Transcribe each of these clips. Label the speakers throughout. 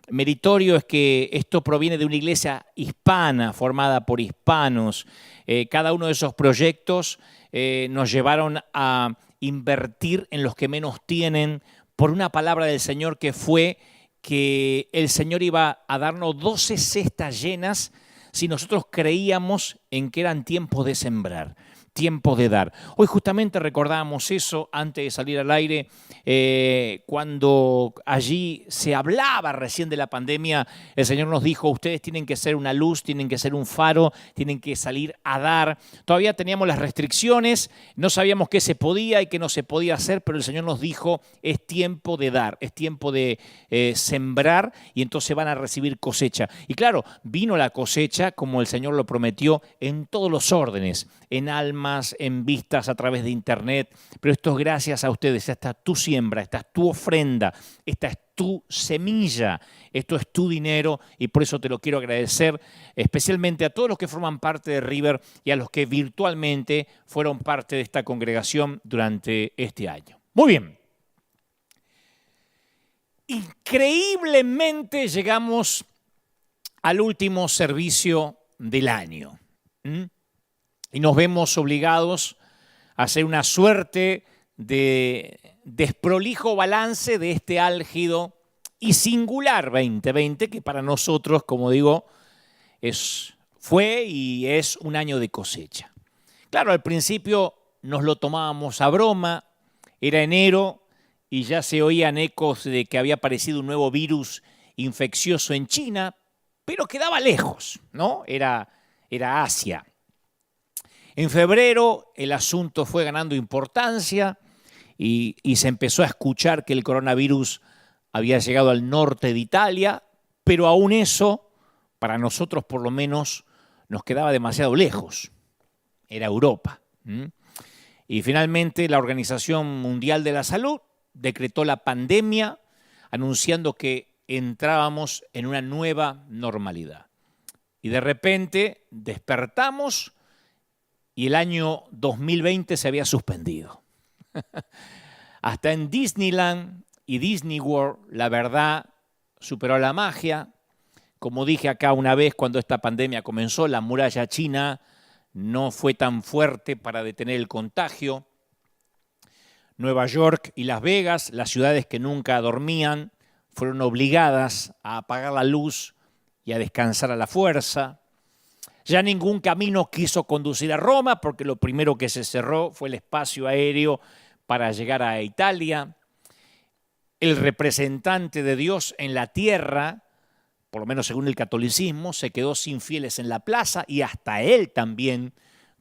Speaker 1: meritorio es que esto proviene de una iglesia hispana, formada por hispanos. Cada uno de esos proyectos nos llevaron a invertir en los que menos tienen por una palabra del Señor que fue que el Señor iba a darnos 12 cestas llenas si nosotros creíamos en que eran tiempos de sembrar, tiempos de dar. Hoy justamente recordábamos eso antes de salir al aire, cuando allí se hablaba recién de la pandemia, el Señor nos dijo, ustedes tienen que ser una luz, tienen que ser un faro, tienen que salir a dar. Todavía teníamos las restricciones, no sabíamos qué se podía y qué no se podía hacer, pero el Señor nos dijo, es tiempo de dar, es tiempo de sembrar y entonces van a recibir cosecha. Y claro, vino la cosecha como el Señor lo prometió en todos los órdenes, en almas, en vistas a través de internet, pero esto es gracias a ustedes. Esta es tu siembra, esta es tu ofrenda, esta es tu semilla, esto es tu dinero y por eso te lo quiero agradecer especialmente a todos los que forman parte de River y a los que virtualmente fueron parte de esta congregación durante este año. Muy bien. Increíblemente llegamos al último servicio del año. Y nos vemos obligados a hacer una suerte de desprolijo balance de este álgido y singular 2020, que para nosotros, como digo, fue y es un año de cosecha. Claro, al principio nos lo tomábamos a broma, era enero y ya se oían ecos de que había aparecido un nuevo virus infeccioso en China, pero quedaba lejos, ¿no? Era Asia. En febrero el asunto fue ganando importancia y se empezó a escuchar que el coronavirus había llegado al norte de Italia, pero aún eso, para nosotros por lo menos, nos quedaba demasiado lejos. Era Europa. Y finalmente la Organización Mundial de la Salud decretó la pandemia, anunciando que entrábamos en una nueva normalidad. Y de repente despertamos y el año 2020 se había suspendido. Hasta en Disneyland y Disney World, la verdad, superó la magia. Como dije acá una vez cuando esta pandemia comenzó, la muralla china no fue tan fuerte para detener el contagio. Nueva York y Las Vegas, las ciudades que nunca dormían, fueron obligadas a apagar la luz y a descansar a la fuerza. Ya ningún camino quiso conducir a Roma porque lo primero que se cerró fue el espacio aéreo para llegar a Italia. El representante de Dios en la tierra, por lo menos según el catolicismo, se quedó sin fieles en la plaza y hasta él también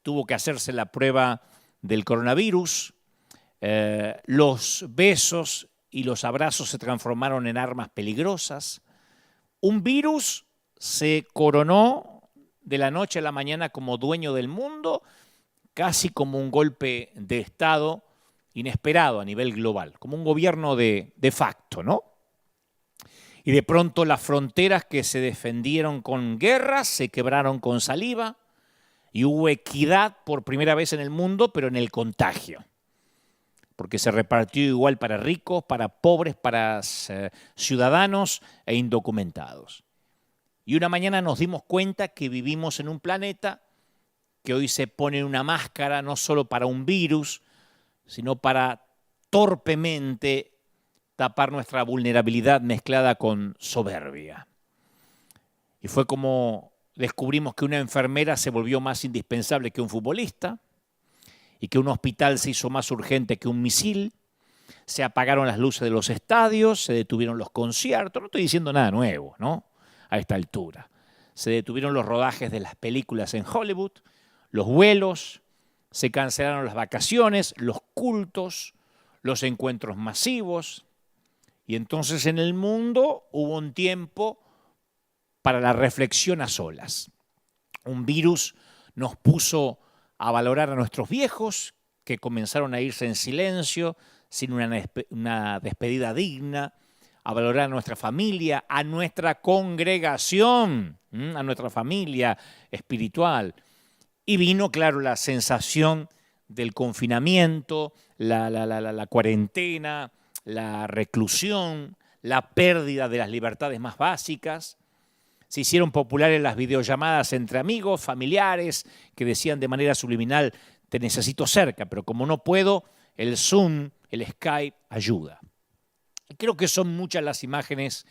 Speaker 1: tuvo que hacerse la prueba del coronavirus. Los besos y los abrazos se transformaron en armas peligrosas. Un virus se coronó de la noche a la mañana como dueño del mundo, casi como un golpe de Estado inesperado a nivel global, como un gobierno de facto, ¿no? Y de pronto las fronteras que se defendieron con guerras se quebraron con saliva y hubo equidad por primera vez en el mundo, pero en el contagio. Porque se repartió igual para ricos, para pobres, para ciudadanos e indocumentados. Y una mañana nos dimos cuenta que vivimos en un planeta que hoy se pone una máscara no solo para un virus, sino para torpemente tapar nuestra vulnerabilidad mezclada con soberbia. Y fue como descubrimos que una enfermera se volvió más indispensable que un futbolista y que un hospital se hizo más urgente que un misil. Se apagaron las luces de los estadios, se detuvieron los conciertos. No estoy diciendo nada nuevo, ¿no? A esta altura. Se detuvieron los rodajes de las películas en Hollywood, los vuelos, se cancelaron las vacaciones, los cultos, los encuentros masivos. Y entonces en el mundo hubo un tiempo para la reflexión a solas. Un virus nos puso a valorar a nuestros viejos, que comenzaron a irse en silencio, sin una despedida digna, a valorar a nuestra familia, a nuestra congregación, a nuestra familia espiritual. Y vino, claro, la sensación del confinamiento, la cuarentena, la reclusión, la pérdida de las libertades más básicas. Se hicieron populares las videollamadas entre amigos, familiares, que decían de manera subliminal, te necesito cerca, pero como no puedo, el Zoom, el Skype ayuda. Creo que son muchas las imágenes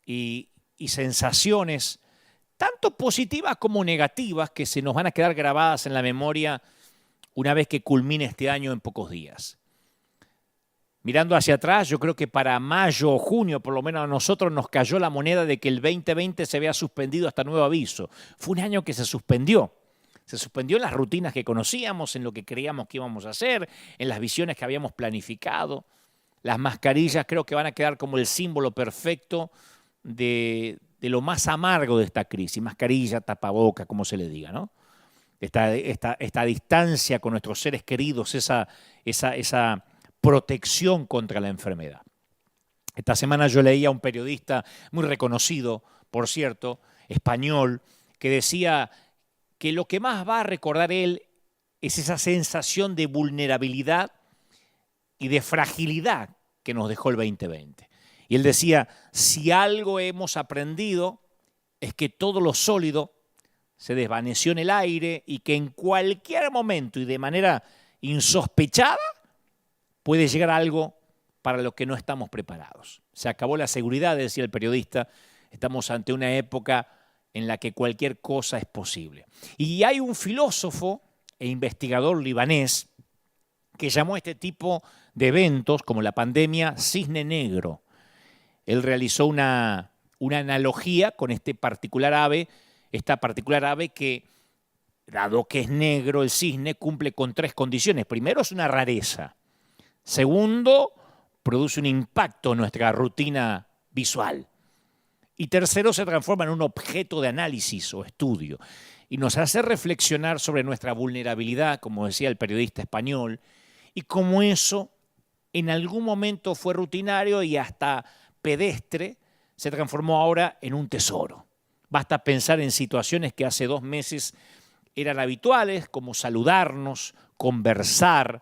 Speaker 1: y sensaciones, tanto positivas como negativas, que se nos van a quedar grabadas en la memoria una vez que culmine este año en pocos días. Mirando hacia atrás, yo creo que para mayo o junio, por lo menos a nosotros nos cayó la moneda de que el 2020 se había suspendido hasta nuevo aviso. Fue un año que se suspendió. Se suspendió en las rutinas que conocíamos, en lo que creíamos que íbamos a hacer, en las visiones que habíamos planificado. Las mascarillas creo que van a quedar como el símbolo perfecto de lo más amargo de esta crisis. Mascarilla, tapaboca, como se le diga, ¿no? Esta distancia con nuestros seres queridos, esa protección contra la enfermedad. Esta semana yo leía a un periodista muy reconocido, por cierto, español, que decía que lo que más va a recordar él es esa sensación de vulnerabilidad y de fragilidad que nos dejó el 2020. Y él decía, si algo hemos aprendido es que todo lo sólido se desvaneció en el aire y que en cualquier momento y de manera insospechada puede llegar algo para lo que no estamos preparados. Se acabó la seguridad, decía el periodista, estamos ante una época en la que cualquier cosa es posible. Y hay un filósofo e investigador libanés que llamó a este tipo de eventos, como la pandemia, cisne negro. Él realizó una analogía con esta particular ave que, dado que es negro, el cisne cumple con 3 condiciones. Primero, es una rareza. Segundo, produce un impacto en nuestra rutina visual. Y tercero, se transforma en un objeto de análisis o estudio. Y nos hace reflexionar sobre nuestra vulnerabilidad, como decía el periodista español, y cómo eso en algún momento fue rutinario y hasta pedestre, se transformó ahora en un tesoro. Basta pensar en situaciones que hace 2 meses eran habituales, como saludarnos, conversar,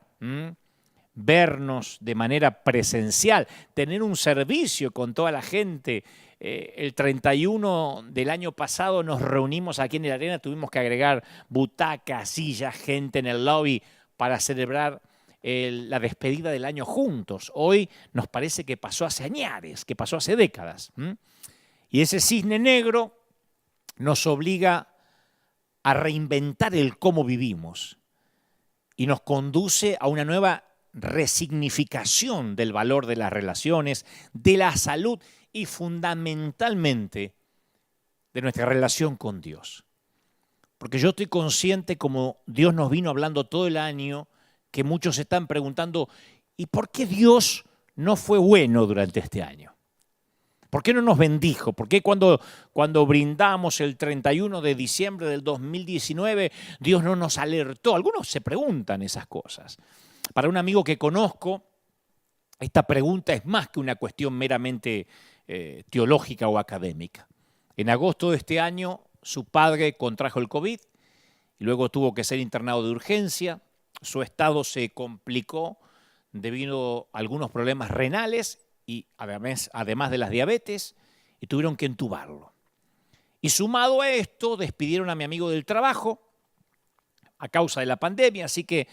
Speaker 1: vernos de manera presencial, tener un servicio con toda la gente. El 31 del año pasado nos reunimos aquí en el Arena, tuvimos que agregar butacas, sillas, gente en el lobby para celebrar la despedida del año juntos. Hoy nos parece que pasó hace añares, que pasó hace décadas. Y ese cisne negro nos obliga a reinventar el cómo vivimos y nos conduce a una nueva resignificación del valor de las relaciones, de la salud y fundamentalmente de nuestra relación con Dios. Porque yo estoy consciente, como Dios nos vino hablando todo el año, que muchos se están preguntando, ¿y por qué Dios no fue bueno durante este año? ¿Por qué no nos bendijo? ¿Por qué cuando brindamos el 31 de diciembre del 2019 Dios no nos alertó? Algunos se preguntan esas cosas. Para un amigo que conozco, esta pregunta es más que una cuestión meramente teológica o académica. En agosto de este año, su padre contrajo el COVID y luego tuvo que ser internado de urgencia. Su estado se complicó debido a algunos problemas renales y además de las diabetes, y tuvieron que entubarlo. Y sumado a esto, despidieron a mi amigo del trabajo a causa de la pandemia, así que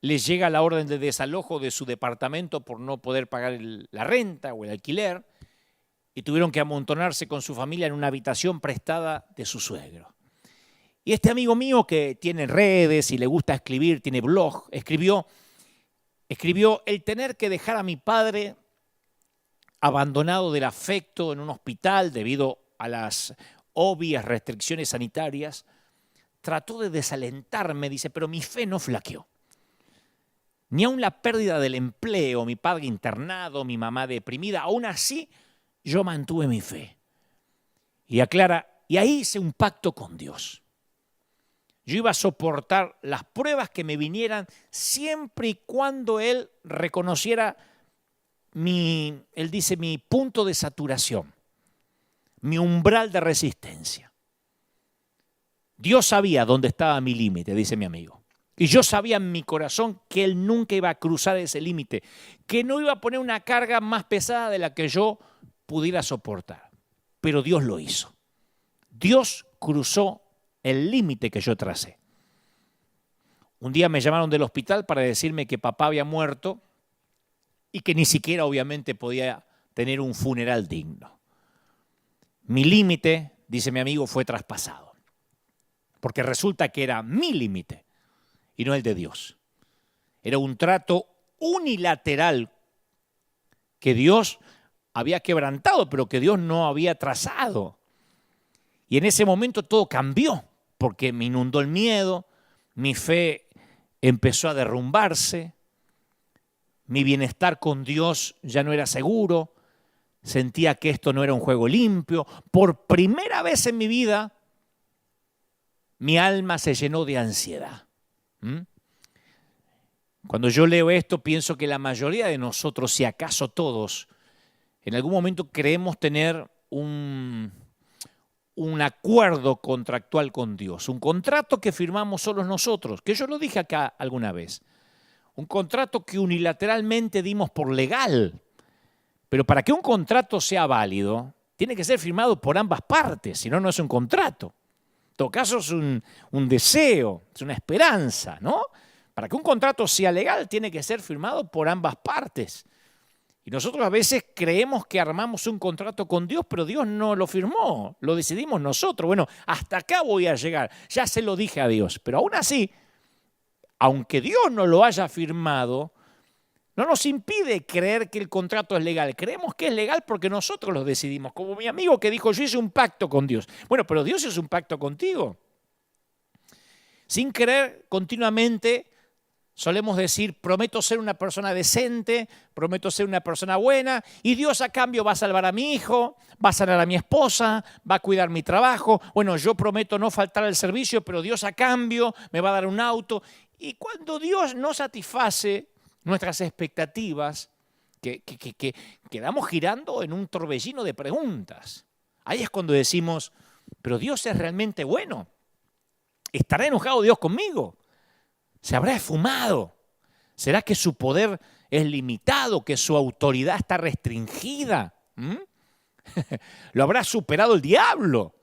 Speaker 1: les llega la orden de desalojo de su departamento por no poder pagar la renta o el alquiler, y tuvieron que amontonarse con su familia en una habitación prestada de su suegro. Y este amigo mío, que tiene redes y le gusta escribir, tiene blog, escribió el tener que dejar a mi padre abandonado del afecto en un hospital debido a las obvias restricciones sanitarias, trató de desalentarme, dice, pero mi fe no flaqueó. Ni aun la pérdida del empleo, mi padre internado, mi mamá deprimida, aún así yo mantuve mi fe. Y aclara, y ahí hice un pacto con Dios. Yo iba a soportar las pruebas que me vinieran siempre y cuando Él reconociera él dice, mi punto de saturación, mi umbral de resistencia. Dios sabía dónde estaba mi límite, dice mi amigo. Y yo sabía en mi corazón que Él nunca iba a cruzar ese límite, que no iba a poner una carga más pesada de la que yo pudiera soportar. Pero Dios lo hizo. Dios cruzó el límite que yo tracé. Un día me llamaron del hospital para decirme que papá había muerto y que ni siquiera obviamente podía tener un funeral digno. Mi límite, dice mi amigo, fue traspasado. Porque resulta que era mi límite y no el de Dios. Era un trato unilateral que Dios había quebrantado, pero que Dios no había trazado. Y en ese momento todo cambió, porque me inundó el miedo, mi fe empezó a derrumbarse, mi bienestar con Dios ya no era seguro, sentía que esto no era un juego limpio. Por primera vez en mi vida, mi alma se llenó de ansiedad. Cuando yo leo esto, pienso que la mayoría de nosotros, si acaso todos, en algún momento creemos tener un acuerdo contractual con Dios, un contrato que firmamos solos nosotros, que yo lo dije acá alguna vez, un contrato que unilateralmente dimos por legal, pero para que un contrato sea válido, tiene que ser firmado por ambas partes, si no, no es un contrato. En todo caso es un deseo, es una esperanza, ¿no? Para que un contrato sea legal, tiene que ser firmado por ambas partes. Y nosotros a veces creemos que armamos un contrato con Dios, pero Dios no lo firmó, lo decidimos nosotros. Bueno, hasta acá voy a llegar, ya se lo dije a Dios, pero aún así, aunque Dios no lo haya firmado, no nos impide creer que el contrato es legal. Creemos que es legal porque nosotros lo decidimos. Como mi amigo que dijo, yo hice un pacto con Dios. Bueno, pero Dios hizo un pacto contigo. Sin querer, continuamente solemos decir, prometo ser una persona decente, prometo ser una persona buena, y Dios a cambio va a salvar a mi hijo, va a sanar a mi esposa, va a cuidar mi trabajo. Bueno, yo prometo no faltar al servicio, pero Dios a cambio me va a dar un auto. Y cuando Dios no satisface nuestras expectativas, que quedamos girando en un torbellino de preguntas. Ahí es cuando decimos, pero Dios es realmente bueno. ¿Estará enojado Dios conmigo? ¿Se habrá esfumado? ¿Será que su poder es limitado, que su autoridad está restringida? ¿Lo habrá superado el diablo?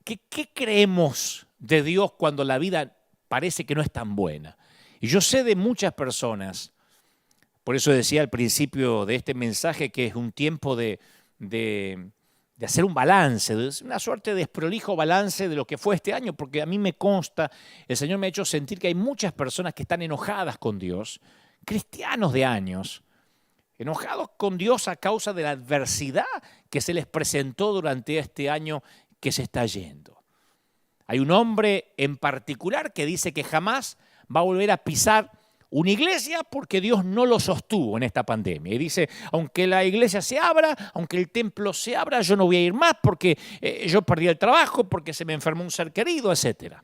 Speaker 1: ¿Qué creemos de Dios cuando la vida parece que no es tan buena? Y yo sé de muchas personas, por eso decía al principio de este mensaje que es un tiempo de hacer un balance, una suerte de desprolijo balance de lo que fue este año, porque a mí me consta, el Señor me ha hecho sentir que hay muchas personas que están enojadas con Dios, cristianos de años, enojados con Dios a causa de la adversidad que se les presentó durante este año que se está yendo. Hay un hombre en particular que dice que jamás va a volver a pisar una iglesia porque Dios no lo sostuvo en esta pandemia. Y dice, aunque la iglesia se abra, aunque el templo se abra, yo no voy a ir más porque yo perdí el trabajo, porque se me enfermó un ser querido, etc.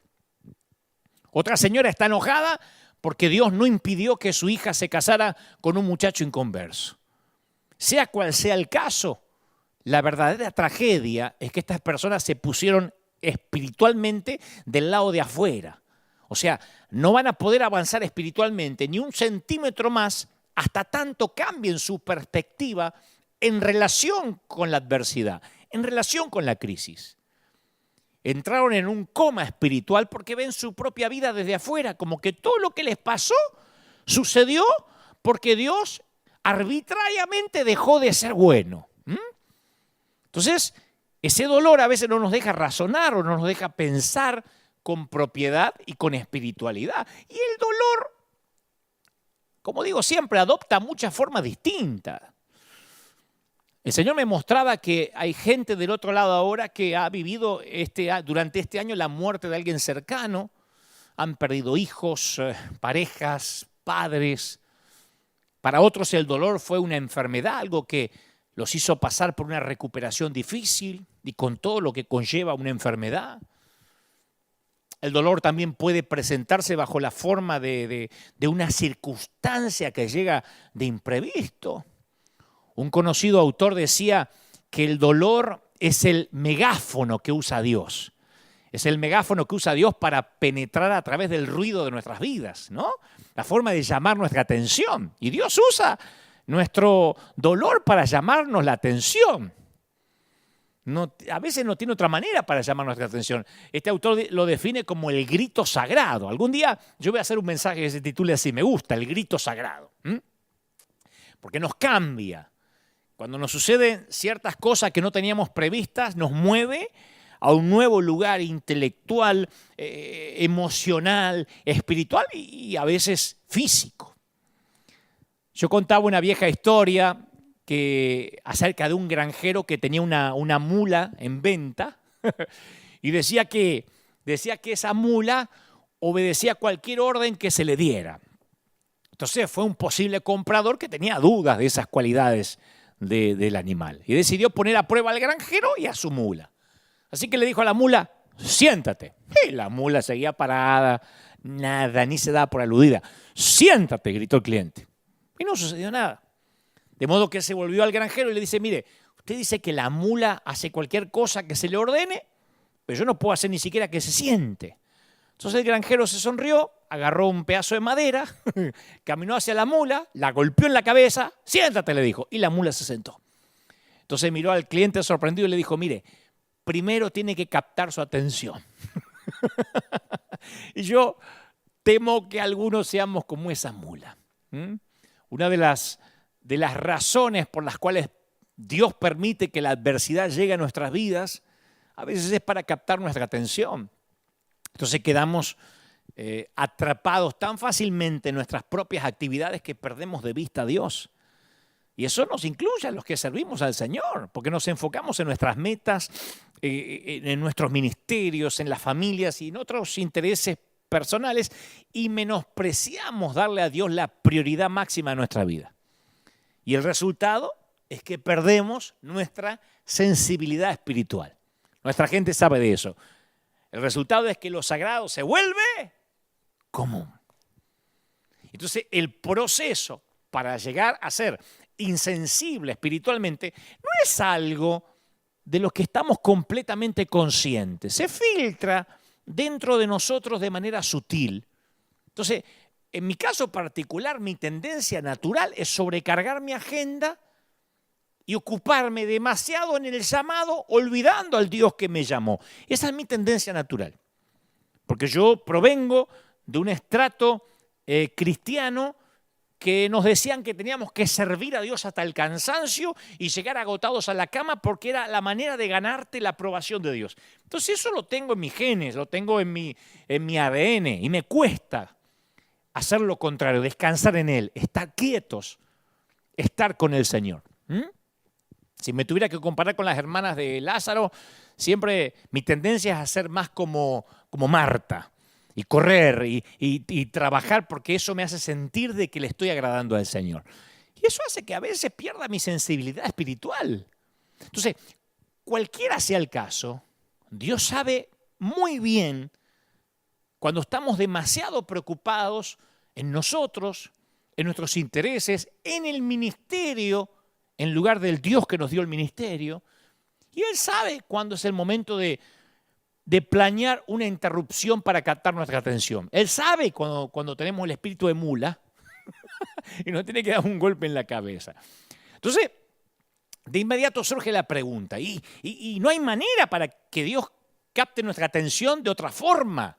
Speaker 1: Otra señora está enojada porque Dios no impidió que su hija se casara con un muchacho inconverso. Sea cual sea el caso, la verdadera tragedia es que estas personas se pusieron espiritualmente del lado de afuera. O sea, no van a poder avanzar espiritualmente ni un centímetro más hasta tanto cambien su perspectiva en relación con la adversidad, en relación con la crisis. Entraron en un coma espiritual porque ven su propia vida desde afuera, como que todo lo que les pasó sucedió porque Dios arbitrariamente dejó de ser bueno. Entonces, ese dolor a veces no nos deja razonar o no nos deja pensar con propiedad y con espiritualidad. Y el dolor, como digo siempre, adopta muchas formas distintas. El Señor me mostraba que hay gente del otro lado ahora que ha vivido durante este año la muerte de alguien cercano. Han perdido hijos, parejas, padres. Para otros el dolor fue una enfermedad, algo que los hizo pasar por una recuperación difícil y con todo lo que conlleva una enfermedad. El dolor también puede presentarse bajo la forma de una circunstancia que llega de imprevisto. Un conocido autor decía que el dolor es el megáfono que usa Dios. Es el megáfono que usa Dios para penetrar a través del ruido de nuestras vidas, ¿no? La forma de llamar nuestra atención. Y Dios usa nuestro dolor para llamarnos la atención. A veces no tiene otra manera para llamar nuestra atención. Este autor lo define como el grito sagrado. Algún día yo voy a hacer un mensaje que se titule así, me gusta, el grito sagrado. Porque nos cambia. Cuando nos suceden ciertas cosas que no teníamos previstas, nos mueve a un nuevo lugar intelectual, emocional, espiritual y a veces físico. Yo contaba una vieja historia acerca de un granjero que tenía una mula en venta y decía que esa mula obedecía cualquier orden que se le diera. Entonces fue un posible comprador que tenía dudas de esas cualidades del animal y decidió poner a prueba al granjero y a su mula. Así que le dijo a la mula, siéntate. Y la mula seguía parada, nada, ni se daba por aludida. Siéntate, gritó el cliente. Y no sucedió nada. De modo que se volvió al granjero y le dice, mire, usted dice que la mula hace cualquier cosa que se le ordene, pero yo no puedo hacer ni siquiera que se siente. Entonces el granjero se sonrió, agarró un pedazo de madera, caminó hacia la mula, la golpeó en la cabeza, siéntate, le dijo, y la mula se sentó. Entonces miró al cliente sorprendido y le dijo, mire, primero tiene que captar su atención. Y yo temo que algunos seamos como esa mula. Una de las razones por las cuales Dios permite que la adversidad llegue a nuestras vidas, a veces es para captar nuestra atención. Entonces quedamos atrapados tan fácilmente en nuestras propias actividades que perdemos de vista a Dios. Y eso nos incluye a los que servimos al Señor, porque nos enfocamos en nuestras metas, en nuestros ministerios, en las familias y en otros intereses personales y menospreciamos darle a Dios la prioridad máxima de nuestra vida. Y el resultado es que perdemos nuestra sensibilidad espiritual. Nuestra gente sabe de eso. El resultado es que lo sagrado se vuelve común. Entonces, el proceso para llegar a ser insensible espiritualmente no es algo de lo que estamos completamente conscientes. Se filtra dentro de nosotros de manera sutil. Entonces, en mi caso particular, mi tendencia natural es sobrecargar mi agenda y ocuparme demasiado en el llamado, olvidando al Dios que me llamó. Esa es mi tendencia natural. Porque yo provengo de un estrato cristiano que nos decían que teníamos que servir a Dios hasta el cansancio y llegar agotados a la cama porque era la manera de ganarte la aprobación de Dios. Entonces eso lo tengo en mis genes, lo tengo en mi ADN y me cuesta hacer lo contrario, descansar en Él, estar quietos, estar con el Señor. Si me tuviera que comparar con las hermanas de Lázaro, siempre mi tendencia es a ser más como Marta. Y correr y trabajar porque eso me hace sentir de que le estoy agradando al Señor. Y eso hace que a veces pierda mi sensibilidad espiritual. Entonces, cualquiera sea el caso, Dios sabe muy bien cuando estamos demasiado preocupados en nosotros, en nuestros intereses, en el ministerio, en lugar del Dios que nos dio el ministerio. Y Él sabe cuándo es el momento de planear una interrupción para captar nuestra atención. Él sabe cuando tenemos el espíritu de mula y nos tiene que dar un golpe en la cabeza. Entonces, de inmediato surge la pregunta, ¿y no hay manera para que Dios capte nuestra atención de otra forma?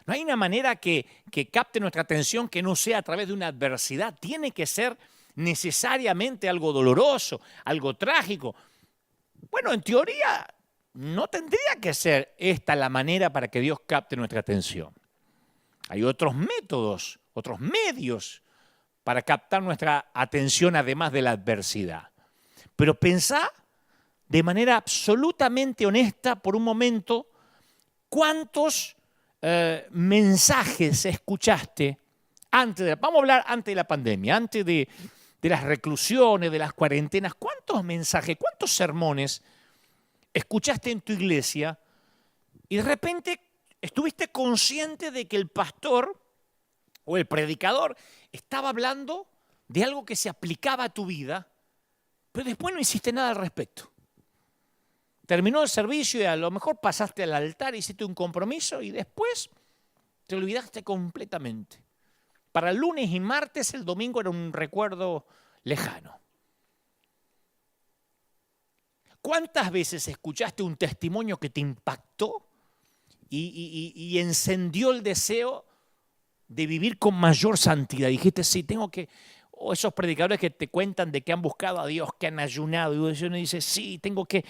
Speaker 1: No hay una manera que capte nuestra atención que no sea a través de una adversidad. Tiene que ser necesariamente algo doloroso, algo trágico. Bueno, en teoría no tendría que ser esta la manera para que Dios capte nuestra atención. Hay otros métodos, otros medios para captar nuestra atención además de la adversidad. Pero pensá de manera absolutamente honesta por un momento cuántos mensajes escuchaste vamos a hablar antes de la pandemia, antes de las reclusiones, de las cuarentenas. ¿Cuántos mensajes, cuántos sermones escuchaste en tu iglesia y de repente estuviste consciente de que el pastor o el predicador estaba hablando de algo que se aplicaba a tu vida, pero después no hiciste nada al respecto? Terminó el servicio y a lo mejor pasaste al altar, hiciste un compromiso y después te olvidaste completamente. Para el lunes y martes, el domingo era un recuerdo lejano. ¿Cuántas veces escuchaste un testimonio que te impactó y encendió el deseo de vivir con mayor santidad? Dijiste, sí, tengo que... O esos predicadores que te cuentan de que han buscado a Dios, que han ayunado, y uno dice, sí, tengo que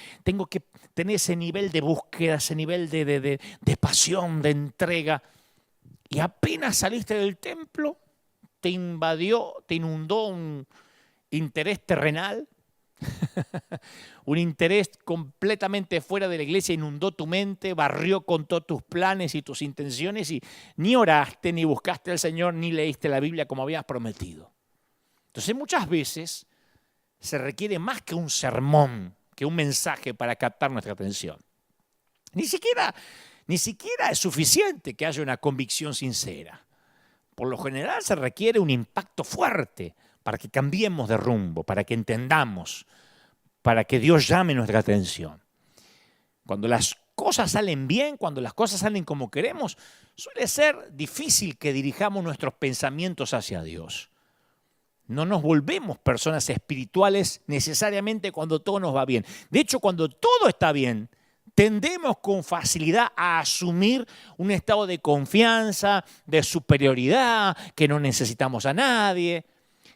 Speaker 1: tener ese nivel de búsqueda, ese nivel de pasión, de entrega. Y apenas saliste del templo, te invadió, te inundó un interés terrenal, un interés completamente fuera de la iglesia, inundó tu mente, barrió con todos tus planes y tus intenciones, y ni oraste, ni buscaste al Señor, ni leíste la Biblia como habías prometido. Entonces muchas veces se requiere más que un sermón, que un mensaje para captar nuestra atención. Ni siquiera es suficiente que haya una convicción sincera. Por lo general se requiere un impacto fuerte para que cambiemos de rumbo, para que entendamos, para que Dios llame nuestra atención. Cuando las cosas salen bien, cuando las cosas salen como queremos, suele ser difícil que dirijamos nuestros pensamientos hacia Dios. No nos volvemos personas espirituales necesariamente cuando todo nos va bien. De hecho, cuando todo está bien, tendemos con facilidad a asumir un estado de confianza, de superioridad, que no necesitamos a nadie.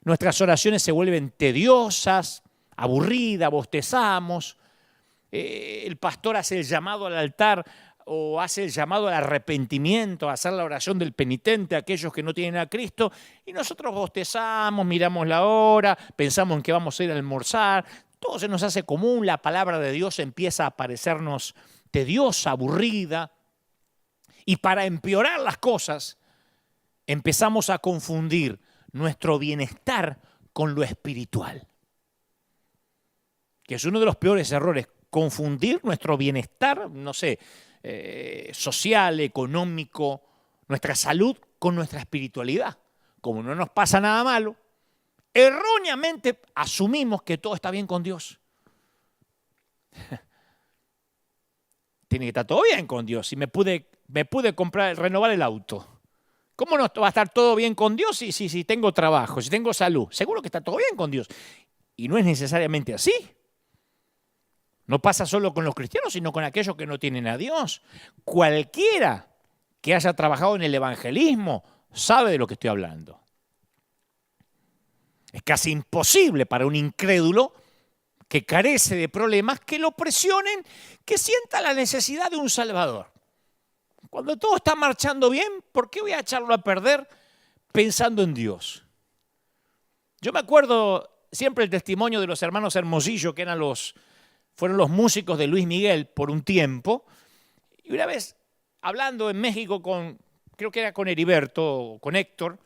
Speaker 1: Nuestras oraciones se vuelven tediosas, aburridas, bostezamos. El pastor hace el llamado al altar o hace el llamado al arrepentimiento, a hacer la oración del penitente a aquellos que no tienen a Cristo, y nosotros bostezamos, miramos la hora, pensamos en que vamos a ir a almorzar, todo se nos hace común, la palabra de Dios empieza a parecernos tediosa, aburrida, y para empeorar las cosas, empezamos a confundir nuestro bienestar con lo espiritual, que es uno de los peores errores, confundir nuestro bienestar, social, económico, nuestra salud con nuestra espiritualidad. Como no nos pasa nada malo, erróneamente asumimos que todo está bien con Dios. Tiene que estar todo bien con Dios. Si me pude renovar el auto. ¿Cómo no va a estar todo bien con Dios si tengo trabajo, si tengo salud? Seguro que está todo bien con Dios. Y no es necesariamente así. No pasa solo con los cristianos, sino con aquellos que no tienen a Dios. Cualquiera que haya trabajado en el evangelismo sabe de lo que estoy hablando. Es casi imposible para un incrédulo que carece de problemas que lo presionen, que sienta la necesidad de un Salvador. Cuando todo está marchando bien, ¿por qué voy a echarlo a perder pensando en Dios? Yo me acuerdo siempre el testimonio de los hermanos Hermosillo, que fueron los músicos de Luis Miguel por un tiempo. Y una vez, hablando en México creo que era con Heriberto o con Héctor,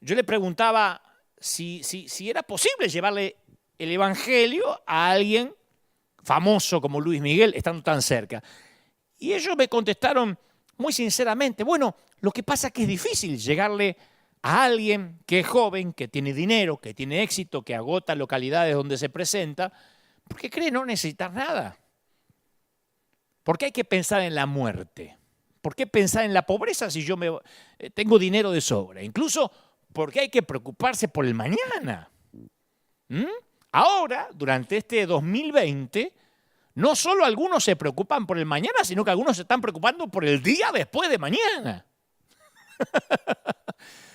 Speaker 1: yo le preguntaba si era posible llevarle el evangelio a alguien famoso como Luis Miguel, estando tan cerca. Y ellos me contestaron muy sinceramente, bueno, lo que pasa es que es difícil llegarle a alguien que es joven, que tiene dinero, que tiene éxito, que agota localidades donde se presenta, porque cree no necesitar nada. ¿Por qué hay que pensar en la muerte? ¿Por qué pensar en la pobreza si yo tengo dinero de sobra? Incluso, ¿por qué hay que preocuparse por el mañana? Ahora, durante este 2020, no solo algunos se preocupan por el mañana, sino que algunos se están preocupando por el día después de mañana.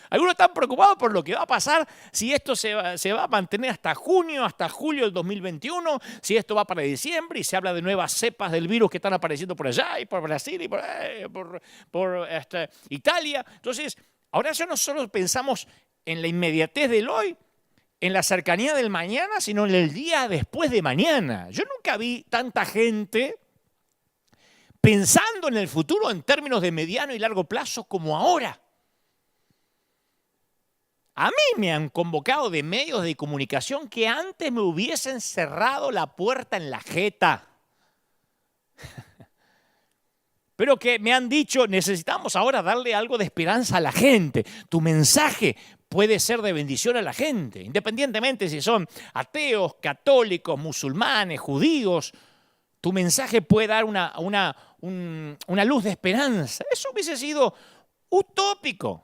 Speaker 1: Algunos están preocupados por lo que va a pasar, si esto se va a mantener hasta junio, hasta julio del 2021, si esto va para diciembre y se habla de nuevas cepas del virus que están apareciendo por allá y por Brasil y por Italia. Entonces, ahora ya no solo pensamos en la inmediatez del hoy, en la cercanía del mañana, sino en el día después de mañana. Yo nunca vi tanta gente pensando en el futuro en términos de mediano y largo plazo como ahora. A mí me han convocado de medios de comunicación que antes me hubiesen cerrado la puerta en la jeta. Pero que me han dicho, necesitamos ahora darle algo de esperanza a la gente. Tu mensaje puede ser de bendición a la gente, independientemente si son ateos, católicos, musulmanes, judíos. Tu mensaje puede dar una luz de esperanza. Eso hubiese sido utópico.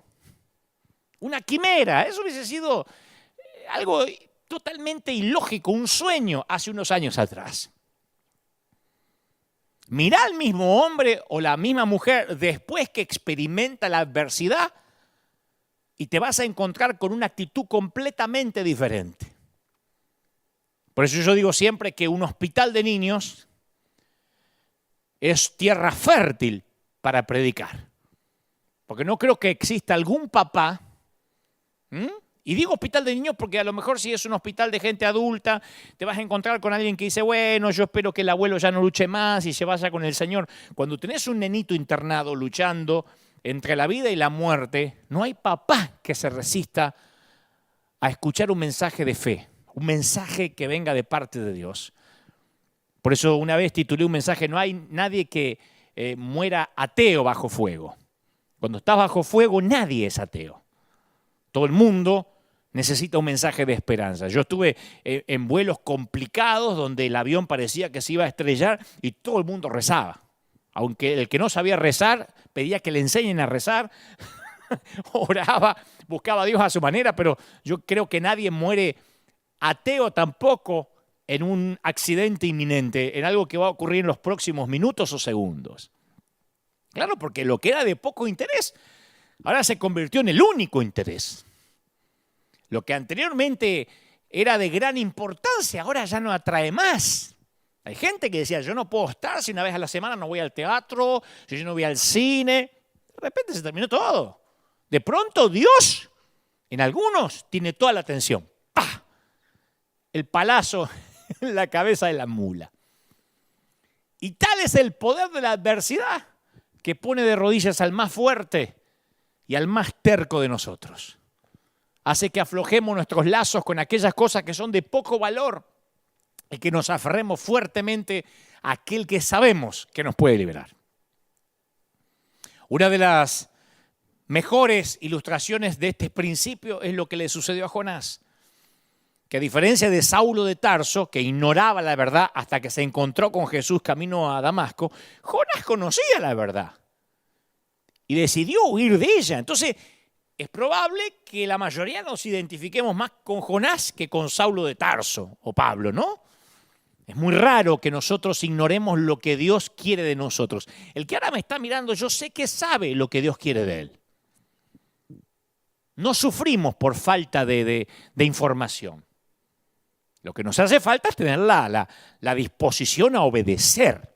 Speaker 1: Una quimera, eso hubiese sido algo totalmente ilógico, un sueño hace unos años atrás. Mirá al mismo hombre o la misma mujer después que experimenta la adversidad y te vas a encontrar con una actitud completamente diferente. Por eso yo digo siempre que un hospital de niños es tierra fértil para predicar. Porque no creo que exista algún papá, y digo hospital de niños porque a lo mejor si es un hospital de gente adulta, te vas a encontrar con alguien que dice, bueno, yo espero que el abuelo ya no luche más y se vaya con el Señor. Cuando tenés un nenito internado luchando entre la vida y la muerte, no hay papá que se resista a escuchar un mensaje de fe, un mensaje que venga de parte de Dios. Por eso una vez titulé un mensaje, no hay nadie que muera ateo bajo fuego. Cuando estás bajo fuego, nadie es ateo. Todo el mundo necesita un mensaje de esperanza. Yo estuve en vuelos complicados donde el avión parecía que se iba a estrellar y todo el mundo rezaba. Aunque el que no sabía rezar pedía que le enseñen a rezar, oraba, buscaba a Dios a su manera, pero yo creo que nadie muere ateo tampoco en un accidente inminente, en algo que va a ocurrir en los próximos minutos o segundos. Claro, porque lo que era de poco interés, ahora se convirtió en el único interés. Lo que anteriormente era de gran importancia, ahora ya no atrae más. Hay gente que decía, yo no puedo estar si una vez a la semana no voy al teatro, si yo no voy al cine. De repente se terminó todo. De pronto Dios, en algunos, tiene toda la atención. ¡Pah! El palazo en la cabeza de la mula. Y tal es el poder de la adversidad que pone de rodillas al más fuerte y al más terco de nosotros. Hace que aflojemos nuestros lazos con aquellas cosas que son de poco valor y que nos aferremos fuertemente a aquel que sabemos que nos puede liberar. Una de las mejores ilustraciones de este principio es lo que le sucedió a Jonás, que a diferencia de Saulo de Tarso, que ignoraba la verdad hasta que se encontró con Jesús camino a Damasco, Jonás conocía la verdad y decidió huir de ella. Entonces, es probable que la mayoría nos identifiquemos más con Jonás que con Saulo de Tarso o Pablo, ¿no? Es muy raro que nosotros ignoremos lo que Dios quiere de nosotros. El que ahora me está mirando, yo sé que sabe lo que Dios quiere de él. No sufrimos por falta de información. Lo que nos hace falta es tener la disposición a obedecer.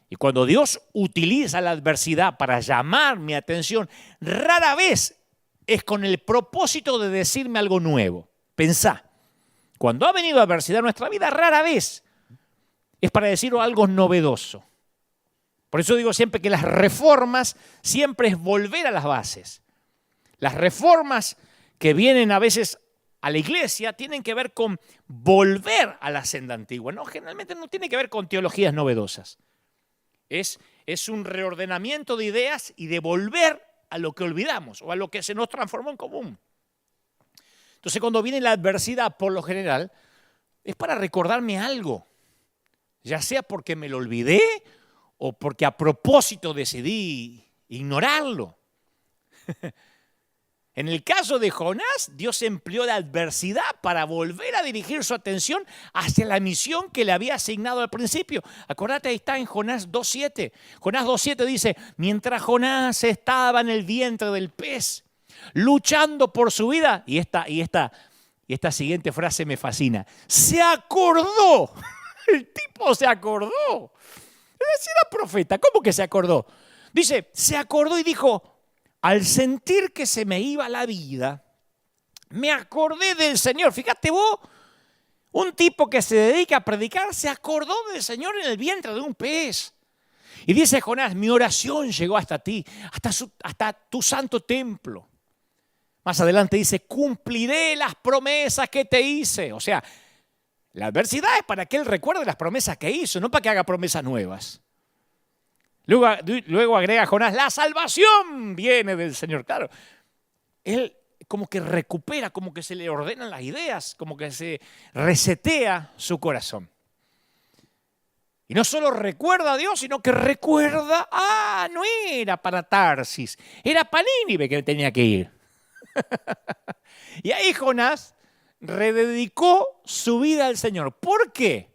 Speaker 1: Y cuando Dios utiliza la adversidad para llamar mi atención, rara vez es con el propósito de decirme algo nuevo. Pensá, cuando ha venido adversidad a nuestra vida, rara vez es para decir algo novedoso. Por eso digo siempre que las reformas siempre es volver a las bases. Las reformas que vienen a veces a la iglesia tienen que ver con volver a la senda antigua. No, generalmente no tiene que ver con teologías novedosas. Es un reordenamiento de ideas y de volver a lo que olvidamos o a lo que se nos transformó en común. Entonces, cuando viene la adversidad, por lo general, es para recordarme algo, ya sea porque me lo olvidé o porque a propósito decidí ignorarlo. En el caso de Jonás, Dios empleó la adversidad para volver a dirigir su atención hacia la misión que le había asignado al principio. Acordate, ahí está en Jonás 2.7. Jonás 2.7 dice, mientras Jonás estaba en el vientre del pez, luchando por su vida, y esta siguiente frase me fascina, se acordó, el tipo se acordó. Era profeta, ¿cómo que se acordó? Dice, se acordó y dijo, al sentir que se me iba la vida, me acordé del Señor. Fíjate vos, un tipo que se dedica a predicar se acordó del Señor en el vientre de un pez. Y dice Jonás, mi oración llegó hasta ti, hasta tu santo templo. Más adelante dice, cumpliré las promesas que te hice. O sea, la adversidad es para que él recuerde las promesas que hizo, no para que haga promesas nuevas. Luego agrega Jonás, la salvación viene del Señor. Claro, él como que recupera, como que se le ordenan las ideas, como que se resetea su corazón. Y no solo recuerda a Dios, sino que recuerda, no era para Tarsis, era para Nínive que tenía que ir. Y ahí Jonás rededicó su vida al Señor. ¿Por qué?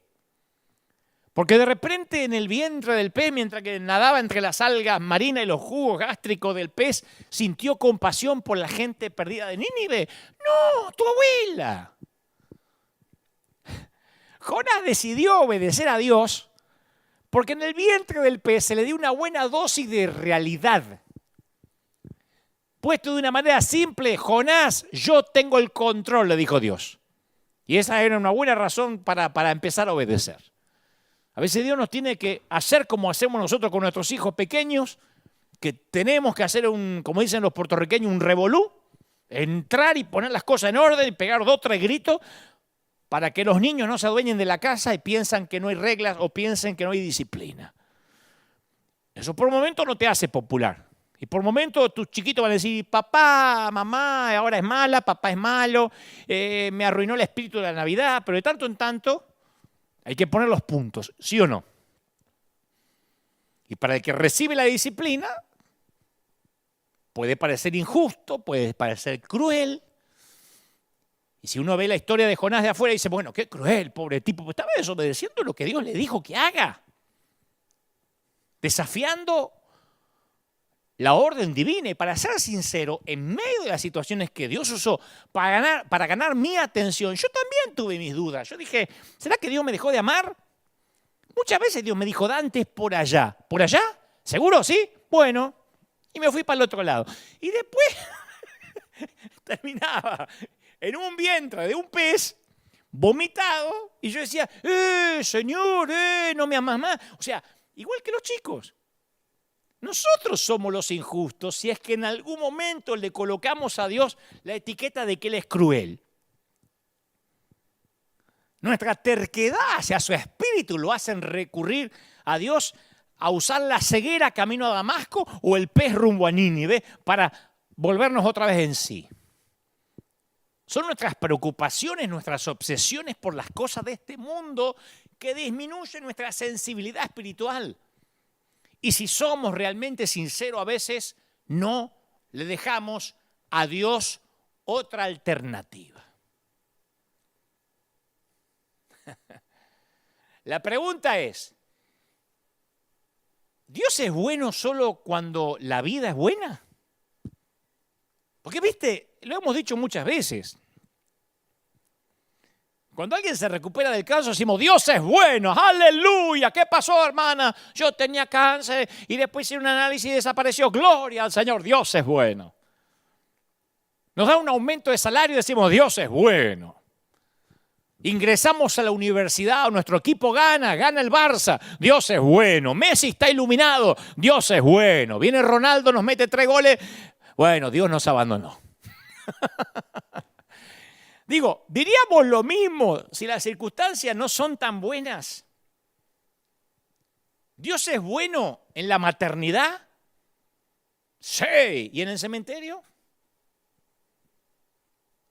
Speaker 1: Porque de repente en el vientre del pez, mientras que nadaba entre las algas marinas y los jugos gástricos del pez, sintió compasión por la gente perdida de Nínive. No, tu abuela. Jonás decidió obedecer a Dios porque en el vientre del pez se le dio una buena dosis de realidad. Puesto de una manera simple, Jonás, yo tengo el control, le dijo Dios. Y esa era una buena razón para empezar a obedecer. A veces Dios nos tiene que hacer como hacemos nosotros con nuestros hijos pequeños, que tenemos que hacer como dicen los puertorriqueños, un revolú, entrar y poner las cosas en orden y pegar 2 o 3 gritos para que los niños no se adueñen de la casa y piensan que no hay reglas o piensen que no hay disciplina. Eso por un momento no te hace popular. Y por momentos tus chiquitos van a decir, papá, mamá, ahora es mala, papá es malo, me arruinó el espíritu de la Navidad, pero de tanto en tanto hay que poner los puntos, ¿sí o no? Y para el que recibe la disciplina, puede parecer injusto, puede parecer cruel. Y si uno ve la historia de Jonás de afuera y dice, bueno, qué cruel, pobre tipo, pues estaba desobedeciendo lo que Dios le dijo que haga. Desafiando la orden divina. Y para ser sincero, en medio de las situaciones que Dios usó para ganar mi atención, yo también tuve mis dudas. Yo dije, ¿será que Dios me dejó de amar? Muchas veces Dios me dijo, Dante, es por allá. ¿Por allá? ¿Seguro? ¿Sí? Bueno. Y me fui para el otro lado. Y después terminaba en un vientre de un pez vomitado. Y yo decía, Señor, no me amas más. O sea, igual que los chicos. Nosotros somos los injustos si es que en algún momento le colocamos a Dios la etiqueta de que Él es cruel. Nuestra terquedad hacia su espíritu lo hacen recurrir a Dios a usar la ceguera camino a Damasco o el pez rumbo a Nínive para volvernos otra vez en sí. Son nuestras preocupaciones, nuestras obsesiones por las cosas de este mundo que disminuyen nuestra sensibilidad espiritual. Y si somos realmente sinceros, a veces no le dejamos a Dios otra alternativa. La pregunta es, ¿Dios es bueno solo cuando la vida es buena? Porque, viste, lo hemos dicho muchas veces. Cuando alguien se recupera del cáncer, decimos, Dios es bueno, aleluya. ¿Qué pasó, hermana? Yo tenía cáncer y después hice un análisis y desapareció. Gloria al Señor, Dios es bueno. Nos da un aumento de salario y decimos, Dios es bueno. Ingresamos a la universidad, nuestro equipo gana el Barça, Dios es bueno. Messi está iluminado, Dios es bueno. Viene Ronaldo, nos mete 3 goles, bueno, Dios nos abandonó. Digo, diríamos lo mismo si las circunstancias no son tan buenas. ¿Dios es bueno en la maternidad? Sí. ¿Y en el cementerio?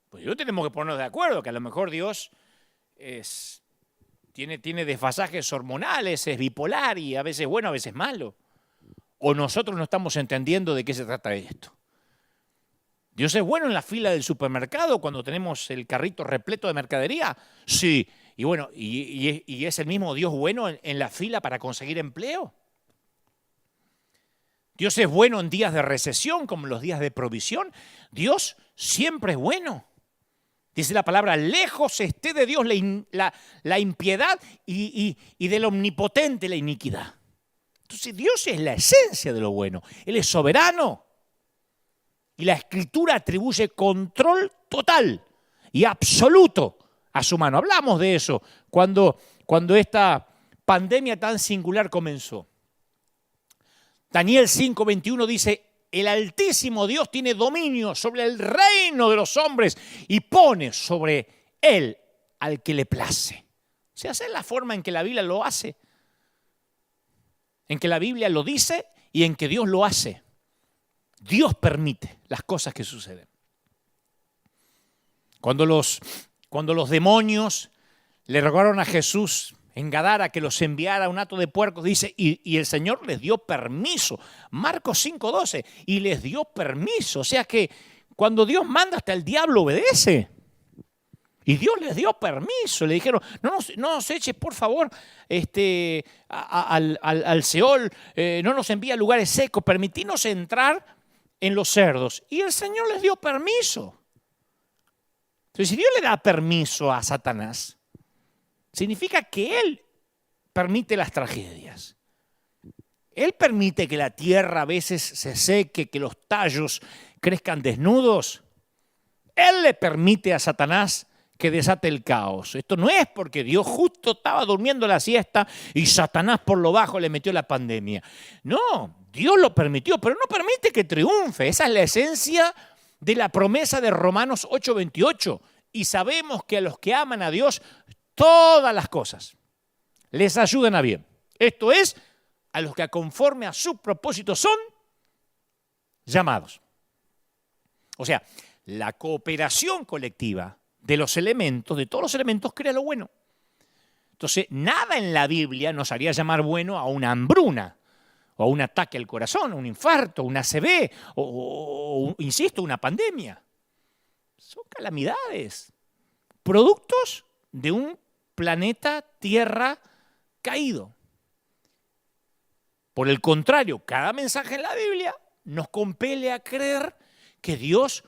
Speaker 1: Pues yo tenemos que ponernos de acuerdo que a lo mejor Dios tiene desfasajes hormonales, es bipolar y a veces bueno, a veces malo. O nosotros no estamos entendiendo de qué se trata esto. ¿Dios es bueno en la fila del supermercado cuando tenemos el carrito repleto de mercadería? Sí. Y bueno, ¿y es el mismo Dios bueno en la fila para conseguir empleo? ¿Dios es bueno en días de recesión como en los días de provisión? Dios siempre es bueno. Dice la palabra, lejos esté de Dios la impiedad y del omnipotente la iniquidad. Entonces Dios es la esencia de lo bueno. Él es soberano. Y la Escritura atribuye control total y absoluto a su mano. Hablamos de eso cuando esta pandemia tan singular comenzó. Daniel 5:21 dice, el Altísimo Dios tiene dominio sobre el reino de los hombres y pone sobre él al que le place. O sea, esa es la forma en que la Biblia lo hace. En que la Biblia lo dice y en que Dios lo hace. Dios permite las cosas que suceden. Cuando los demonios le rogaron a Jesús en Gadara que los enviara a un hato de puercos, dice, y el Señor les dio permiso. Marcos 5:12, y les dio permiso. O sea que cuando Dios manda, hasta el diablo obedece. Y Dios les dio permiso, le dijeron, no nos eches por favor al Seol, no nos envíe a lugares secos, permitínos entrar en los cerdos. Y el Señor les dio permiso. Entonces, si Dios le da permiso a Satanás, significa que Él permite las tragedias. Él permite que la tierra a veces se seque, que los tallos crezcan desnudos. Él le permite a Satanás que desate el caos. Esto no es porque Dios justo estaba durmiendo la siesta y Satanás por lo bajo le metió la pandemia. No, Dios lo permitió, pero no permite que triunfe. Esa es la esencia de la promesa de Romanos 8:28. Y sabemos que a los que aman a Dios, todas las cosas les ayudan a bien. Esto es, a los que conforme a su propósito son llamados. O sea, la cooperación colectiva de los elementos, de todos los elementos, crea lo bueno. Entonces, nada en la Biblia nos haría llamar bueno a una hambruna, o a un ataque al corazón, a un infarto, un ACV, insisto, una pandemia. Son calamidades, productos de un planeta Tierra caído. Por el contrario, cada mensaje en la Biblia nos compele a creer que Dios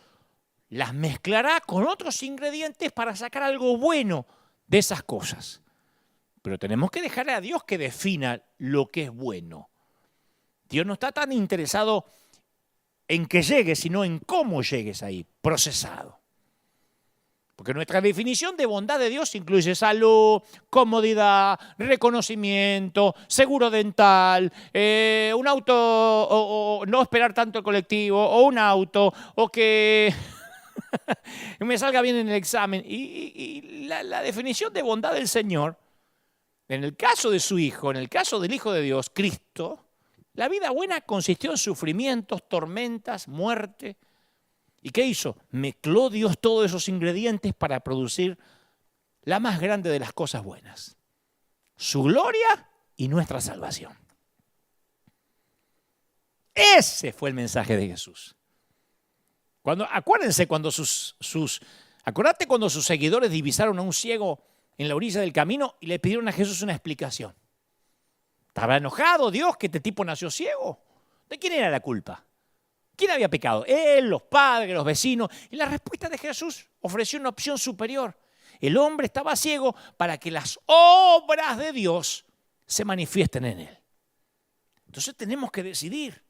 Speaker 1: las mezclará con otros ingredientes para sacar algo bueno de esas cosas. Pero tenemos que dejar a Dios que defina lo que es bueno. Dios no está tan interesado en que llegues, sino en cómo llegues ahí, procesado. Porque nuestra definición de bondad de Dios incluye salud, comodidad, reconocimiento, seguro dental, un auto, o no esperar tanto el colectivo, o un auto, o que me salga bien en el examen. Y la definición de bondad del Señor, en el caso de su Hijo, en el caso del Hijo de Dios, Cristo, la vida buena consistió en sufrimientos, tormentas, muerte. ¿Y qué hizo? Mezcló Dios todos esos ingredientes para producir la más grande de las cosas buenas. Su gloria y nuestra salvación. Ese fue el mensaje de Jesús. Acuérdense cuando acordate cuando sus seguidores divisaron a un ciego en la orilla del camino y le pidieron a Jesús una explicación. ¿Estaba enojado Dios que este tipo nació ciego? ¿De quién era la culpa? ¿Quién había pecado? Él, los padres, los vecinos. Y la respuesta de Jesús ofreció una opción superior. El hombre estaba ciego para que las obras de Dios se manifiesten en él. Entonces tenemos que decidir.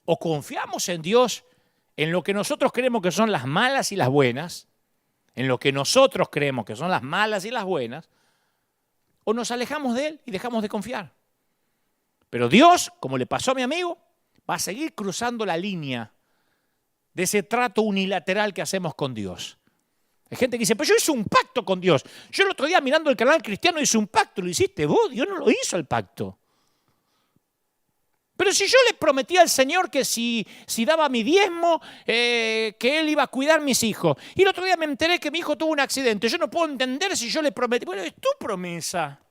Speaker 1: O confiamos en Dios, en lo que nosotros creemos que son las malas y las buenas, en lo que nosotros creemos que son las malas y las buenas, o nos alejamos de Él y dejamos de confiar. Pero Dios, como le pasó a mi amigo, va a seguir cruzando la línea de ese trato unilateral que hacemos con Dios. Hay gente que dice, pero yo hice un pacto con Dios. Yo el otro día mirando el canal cristiano hice un pacto. Lo hiciste vos, Dios no lo hizo el pacto. Pero si yo le prometí al Señor que si daba mi diezmo, que Él iba a cuidar mis hijos. Y el otro día me enteré que mi hijo tuvo un accidente. Yo no puedo entender si yo le prometí. Bueno, es tu promesa.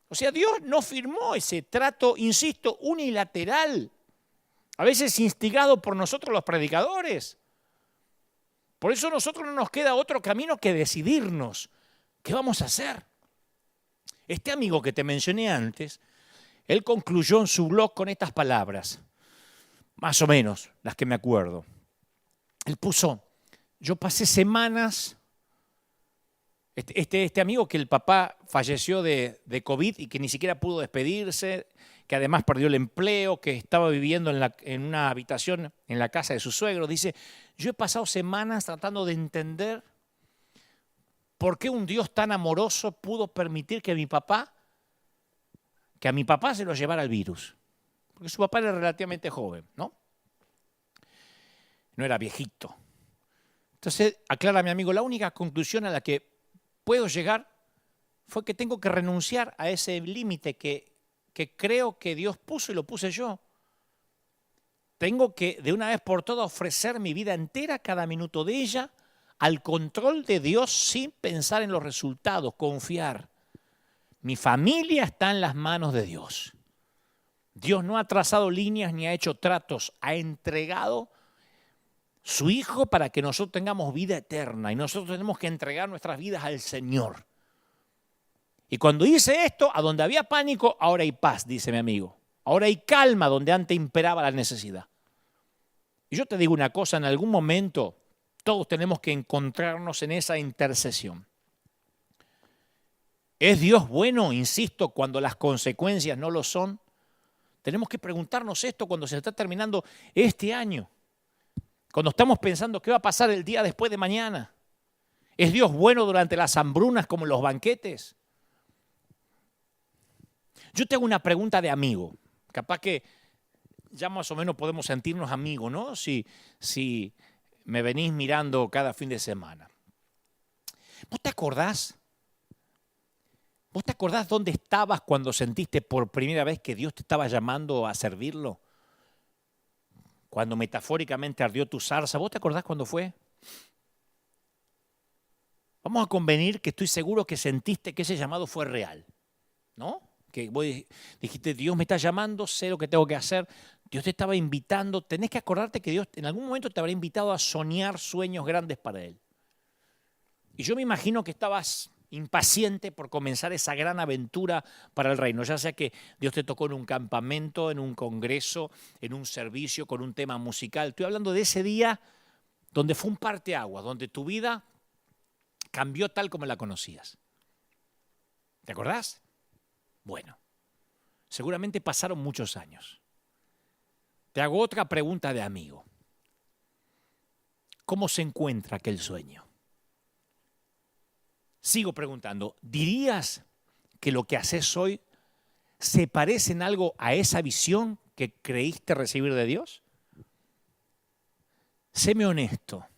Speaker 1: O sea, Dios no firmó ese trato, insisto, unilateral, a veces instigado por nosotros los predicadores. Por eso a nosotros no nos queda otro camino que decidirnos. ¿Qué vamos a hacer? Este amigo que te mencioné antes, él concluyó en su blog con estas palabras, más o menos las que me acuerdo. Él puso, yo pasé semanas... Este amigo que el papá falleció de COVID y que ni siquiera pudo despedirse, que además perdió el empleo, que estaba viviendo en una habitación en la casa de su suegro, dice, yo he pasado semanas tratando de entender por qué un Dios tan amoroso pudo permitir que a mi papá se lo llevara el virus. Porque su papá era relativamente joven, ¿no? No era viejito. Entonces, aclara mi amigo, la única conclusión a la que puedo llegar fue que tengo que renunciar a ese límite que creo que Dios puso y lo puse yo. Tengo que de una vez por todas ofrecer mi vida entera, cada minuto de ella, al control de Dios sin pensar en los resultados, confiar. Mi familia está en las manos de Dios. Dios no ha trazado líneas ni ha hecho tratos, ha entregado su Hijo para que nosotros tengamos vida eterna y nosotros tenemos que entregar nuestras vidas al Señor. Y cuando hice esto, a donde había pánico, ahora hay paz, dice mi amigo. Ahora hay calma donde antes imperaba la necesidad. Y yo te digo una cosa, en algún momento todos tenemos que encontrarnos en esa intercesión. ¿Es Dios bueno, insisto, cuando las consecuencias no lo son? Tenemos que preguntarnos esto cuando se está terminando este año. Cuando estamos pensando qué va a pasar el día después de mañana. ¿Es Dios bueno durante las hambrunas como en los banquetes? Yo te hago una pregunta de amigo. Capaz que ya más o menos podemos sentirnos amigos, ¿no? Si me venís mirando cada fin de semana. ¿Vos te acordás? ¿Vos te acordás dónde estabas cuando sentiste por primera vez que Dios te estaba llamando a servirlo? Cuando metafóricamente ardió tu zarza. ¿Vos te acordás cuándo fue? Vamos a convenir que estoy seguro que sentiste que ese llamado fue real, ¿no? Que vos dijiste, Dios me está llamando, sé lo que tengo que hacer. Dios te estaba invitando. Tenés que acordarte que Dios en algún momento te habrá invitado a soñar sueños grandes para Él. Y yo me imagino que estabas impaciente por comenzar esa gran aventura para el reino. Ya sea que Dios te tocó en un campamento, en un congreso, en un servicio, con un tema musical. Estoy hablando de ese día donde fue un parteaguas, donde tu vida cambió tal como la conocías. ¿Te acordás? Bueno, seguramente pasaron muchos años. Te hago otra pregunta de amigo. ¿Cómo se encuentra aquel sueño? Sigo preguntando, ¿dirías que lo que haces hoy se parece en algo a esa visión que creíste recibir de Dios? Séme honesto.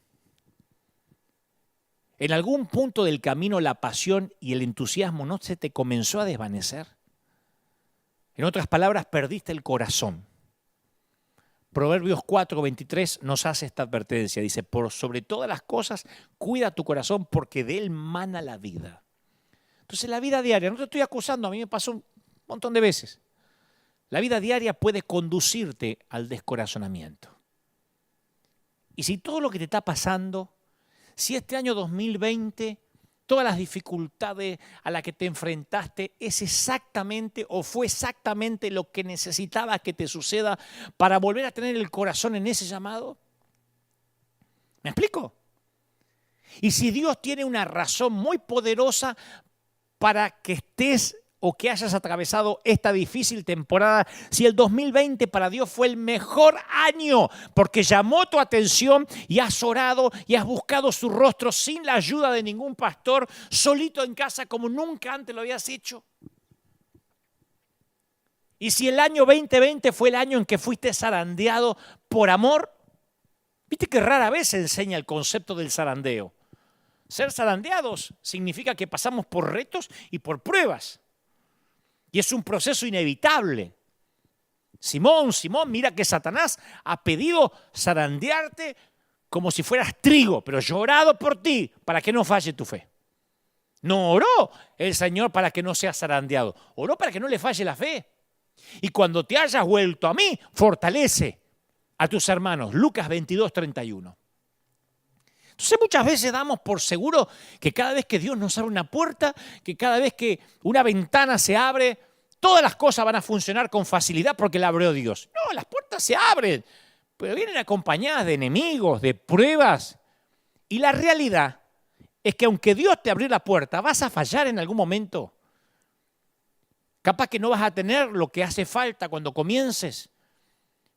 Speaker 1: ¿En algún punto del camino la pasión y el entusiasmo no se te comenzó a desvanecer? En otras palabras, perdiste el corazón. Proverbios 4:23 nos hace esta advertencia. Dice, por sobre todas las cosas, cuida tu corazón porque de él mana la vida. Entonces la vida diaria, no te estoy acusando, a mí me pasó un montón de veces. La vida diaria puede conducirte al descorazonamiento. Y si todo lo que te está pasando, si este año 2020, todas las dificultades a las que te enfrentaste es exactamente o fue exactamente lo que necesitabas que te suceda para volver a tener el corazón en ese llamado. ¿Me explico? Y si Dios tiene una razón muy poderosa para que estés o que hayas atravesado esta difícil temporada, si el 2020 para Dios fue el mejor año porque llamó tu atención y has orado y has buscado su rostro sin la ayuda de ningún pastor, solito en casa como nunca antes lo habías hecho. Y si el año 2020 fue el año en que fuiste zarandeado por amor, viste que rara vez se enseña el concepto del zarandeo. Ser zarandeados significa que pasamos por retos y por pruebas. Y es un proceso inevitable. Simón, mira que Satanás ha pedido zarandearte como si fueras trigo, pero llorado por ti para que no falle tu fe. No oró el Señor para que no seas zarandeado, oró para que no le falle la fe. Y cuando te hayas vuelto a mí, fortalece a tus hermanos. Lucas 22:31. Entonces muchas veces damos por seguro que cada vez que Dios nos abre una puerta, que cada vez que una ventana se abre, todas las cosas van a funcionar con facilidad porque la abrió Dios. No, las puertas se abren, pero vienen acompañadas de enemigos, de pruebas. Y la realidad es que aunque Dios te abrió la puerta, vas a fallar en algún momento. Capaz que no vas a tener lo que hace falta cuando comiences.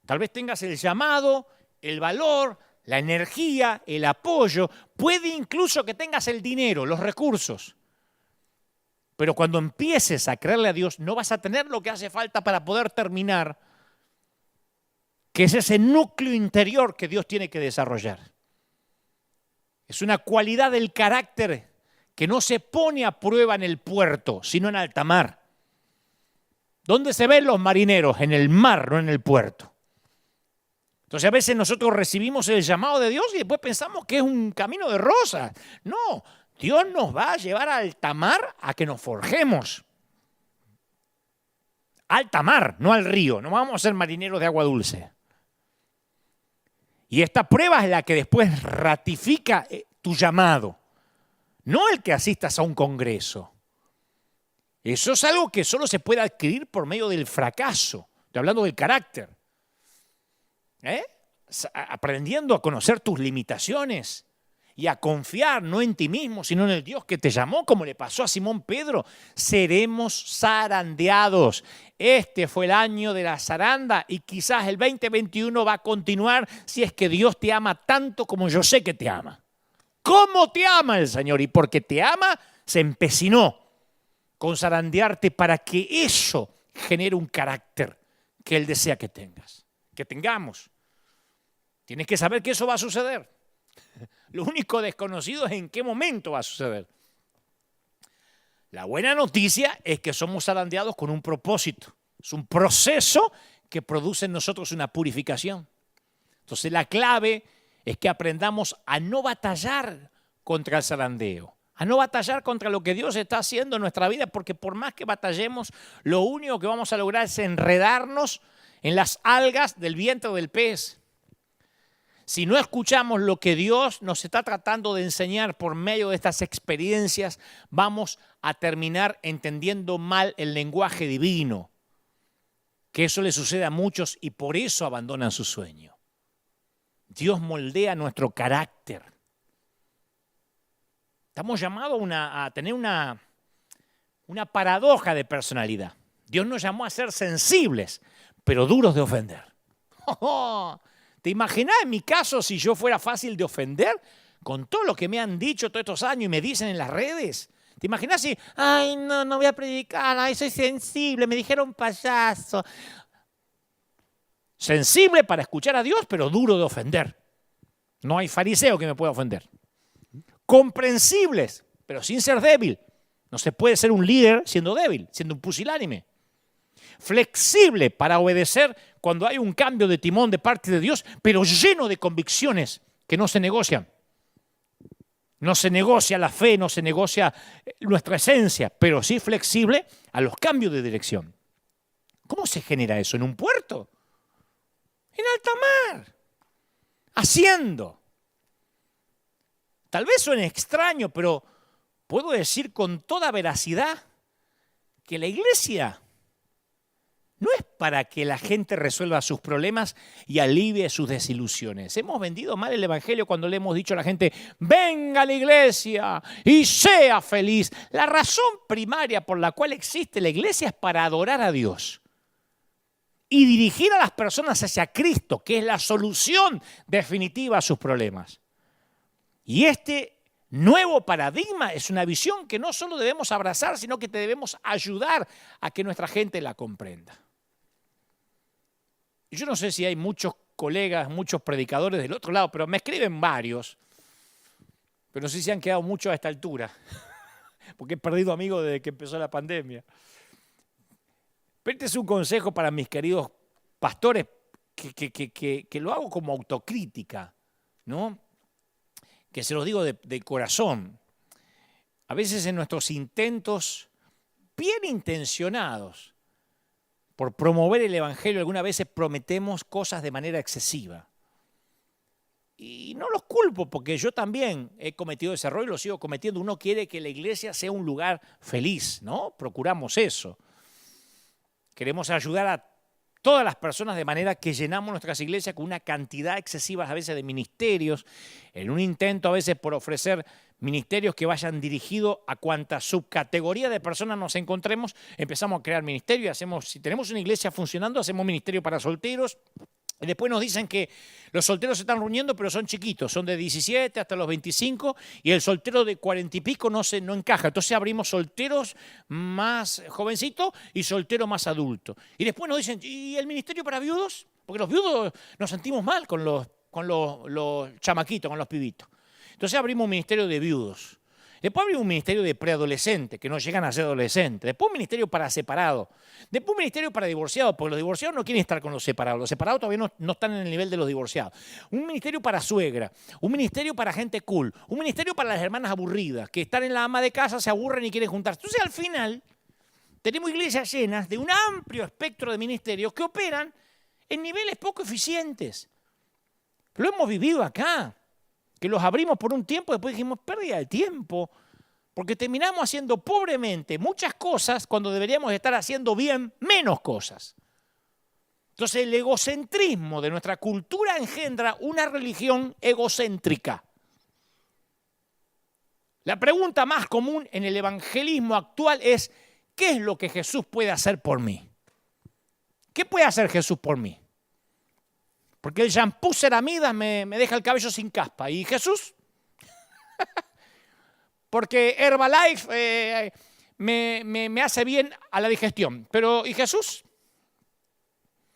Speaker 1: Tal vez tengas el llamado, el valor, la energía, el apoyo, puede incluso que tengas el dinero, los recursos. Pero cuando empieces a creerle a Dios, no vas a tener lo que hace falta para poder terminar, que es ese núcleo interior que Dios tiene que desarrollar. Es una cualidad del carácter que no se pone a prueba en el puerto, sino en alta mar. ¿Dónde se ven los marineros? En el mar, no en el puerto. Entonces a veces nosotros recibimos el llamado de Dios y después pensamos que es un camino de rosas. No, Dios nos va a llevar a alta mar a que nos forjemos. Alta mar, no al río. No vamos a ser marineros de agua dulce. Y esta prueba es la que después ratifica tu llamado, no el que asistas a un congreso. Eso es algo que solo se puede adquirir por medio del fracaso. Estoy hablando del carácter. Aprendiendo a conocer tus limitaciones y a confiar no en ti mismo, sino en el Dios que te llamó, como le pasó a Simón Pedro. Seremos zarandeados. Este fue el año de la zaranda y quizás el 2021 va a continuar si es que Dios te ama tanto como yo sé que te ama. ¿Cómo te ama el Señor? Y porque te ama, se empecinó con zarandearte para que eso genere un carácter que Él desea que tengas, que tengamos. Tienes que saber que eso va a suceder. Lo único desconocido es en qué momento va a suceder. La buena noticia es que somos zarandeados con un propósito. Es un proceso que produce en nosotros una purificación. Entonces la clave es que aprendamos a no batallar contra el zarandeo, a no batallar contra lo que Dios está haciendo en nuestra vida, porque por más que batallemos, lo único que vamos a lograr es enredarnos en las algas del vientre del pez. Si no escuchamos lo que Dios nos está tratando de enseñar por medio de estas experiencias, vamos a terminar entendiendo mal el lenguaje divino. Que eso le sucede a muchos y por eso abandonan su sueño. Dios moldea nuestro carácter. Estamos llamados a tener una paradoja de personalidad. Dios nos llamó a ser sensibles, pero duros de ofender. ¿Te imaginas en mi caso si yo fuera fácil de ofender con todo lo que me han dicho todos estos años y me dicen en las redes? ¿Te imaginas si, ay, no voy a predicar, ay, soy sensible, me dijeron payaso? Sensible para escuchar a Dios, pero duro de ofender. No hay fariseo que me pueda ofender. Comprensibles, pero sin ser débil. No se puede ser un líder siendo débil, siendo un pusilánime. Flexible para obedecer cuando hay un cambio de timón de parte de Dios, pero lleno de convicciones que no se negocian. No se negocia la fe, no se negocia nuestra esencia, pero sí flexible a los cambios de dirección. ¿Cómo se genera eso? ¿En un puerto? En alta mar. Haciendo. Tal vez suene extraño, pero puedo decir con toda veracidad que la iglesia no es para que la gente resuelva sus problemas y alivie sus desilusiones. Hemos vendido mal el evangelio cuando le hemos dicho a la gente, venga a la iglesia y sea feliz. La razón primaria por la cual existe la iglesia es para adorar a Dios y dirigir a las personas hacia Cristo, que es la solución definitiva a sus problemas. Y este nuevo paradigma es una visión que no solo debemos abrazar, sino que debemos ayudar a que nuestra gente la comprenda. Yo no sé si hay muchos colegas, muchos predicadores del otro lado, pero me escriben varios, pero no sé si han quedado muchos a esta altura, porque he perdido amigos desde que empezó la pandemia. Pero este es un consejo para mis queridos pastores, que lo hago como autocrítica, ¿no? Que se los digo de corazón. A veces en nuestros intentos bien intencionados por promover el evangelio, algunas veces prometemos cosas de manera excesiva. Y no los culpo porque yo también he cometido ese error y lo sigo cometiendo. Uno quiere que la iglesia sea un lugar feliz, ¿no? Procuramos eso. Queremos ayudar a todas las personas de manera que llenamos nuestras iglesias con una cantidad excesiva a veces de ministerios, en un intento a veces por ofrecer ministerios que vayan dirigidos a cuanta subcategoría de personas nos encontremos, empezamos a crear ministerios, si tenemos una iglesia funcionando, hacemos ministerio para solteros. Y después nos dicen que los solteros se están reuniendo, pero son chiquitos, son de 17 hasta los 25 y el soltero de 40 y pico no encaja. Entonces abrimos solteros más jovencitos y solteros más adultos. Y después nos dicen, ¿y el ministerio para viudos? Porque los viudos nos sentimos mal con los chamaquitos, con los pibitos. Entonces abrimos un ministerio de viudos. Después abrimos un ministerio de preadolescentes, que no llegan a ser adolescentes. Después un ministerio para separados. Después un ministerio para divorciados, porque los divorciados no quieren estar con los separados. Los separados todavía no están en el nivel de los divorciados. Un ministerio para suegra. Un ministerio para gente cool. Un ministerio para las hermanas aburridas, que están en la ama de casa, se aburren y quieren juntarse. Entonces al final tenemos iglesias llenas de un amplio espectro de ministerios que operan en niveles poco eficientes. Lo hemos vivido acá, que los abrimos por un tiempo, después dijimos, pérdida de tiempo, porque terminamos haciendo pobremente muchas cosas cuando deberíamos estar haciendo bien menos cosas. Entonces el egocentrismo de nuestra cultura engendra una religión egocéntrica. La pregunta más común en el evangelismo actual es, ¿qué es lo que Jesús puede hacer por mí? ¿Qué puede hacer Jesús por mí? Porque el shampoo Ceramidas me deja el cabello sin caspa. ¿Y Jesús? Porque Herbalife me hace bien a la digestión. Pero ¿y Jesús?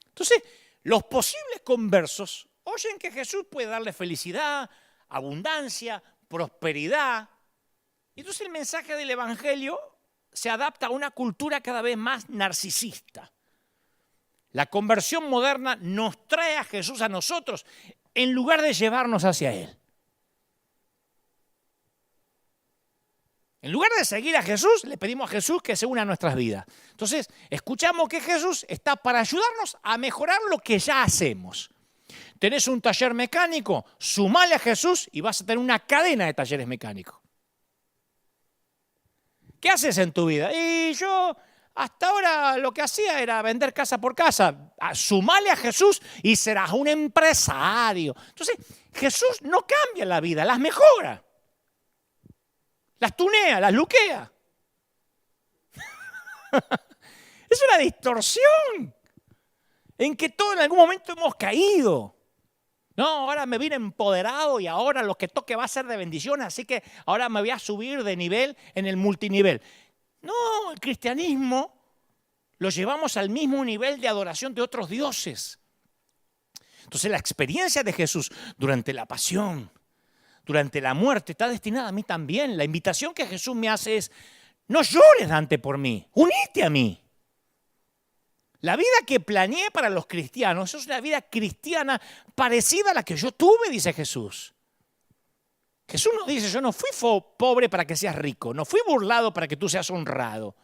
Speaker 1: Entonces, los posibles conversos oyen que Jesús puede darle felicidad, abundancia, prosperidad. Entonces el mensaje del Evangelio se adapta a una cultura cada vez más narcisista. La conversión moderna nos trae a Jesús a nosotros en lugar de llevarnos hacia Él. En lugar de seguir a Jesús, le pedimos a Jesús que se una a nuestras vidas. Entonces, escuchamos que Jesús está para ayudarnos a mejorar lo que ya hacemos. Tenés un taller mecánico, sumale a Jesús y vas a tener una cadena de talleres mecánicos. ¿Qué haces en tu vida? Y yo hasta ahora lo que hacía era vender casa por casa. Sumale a Jesús y serás un empresario. Entonces, Jesús no cambia la vida, las mejora. Las tunea, las luquea. Es una distorsión en que todos en algún momento hemos caído. No, ahora me vine empoderado y ahora lo que toque va a ser de bendición, así que ahora me voy a subir de nivel en el multinivel. No, el cristianismo lo llevamos al mismo nivel de adoración de otros dioses. Entonces la experiencia de Jesús durante la pasión, durante la muerte, está destinada a mí también. La invitación que Jesús me hace es, no llores, Dante, por mí, unite a mí. La vida que planeé para los cristianos es una vida cristiana parecida a la que yo tuve, dice Jesús. Jesús nos dice, yo no fui pobre para que seas rico, no fui burlado para que tú seas honrado,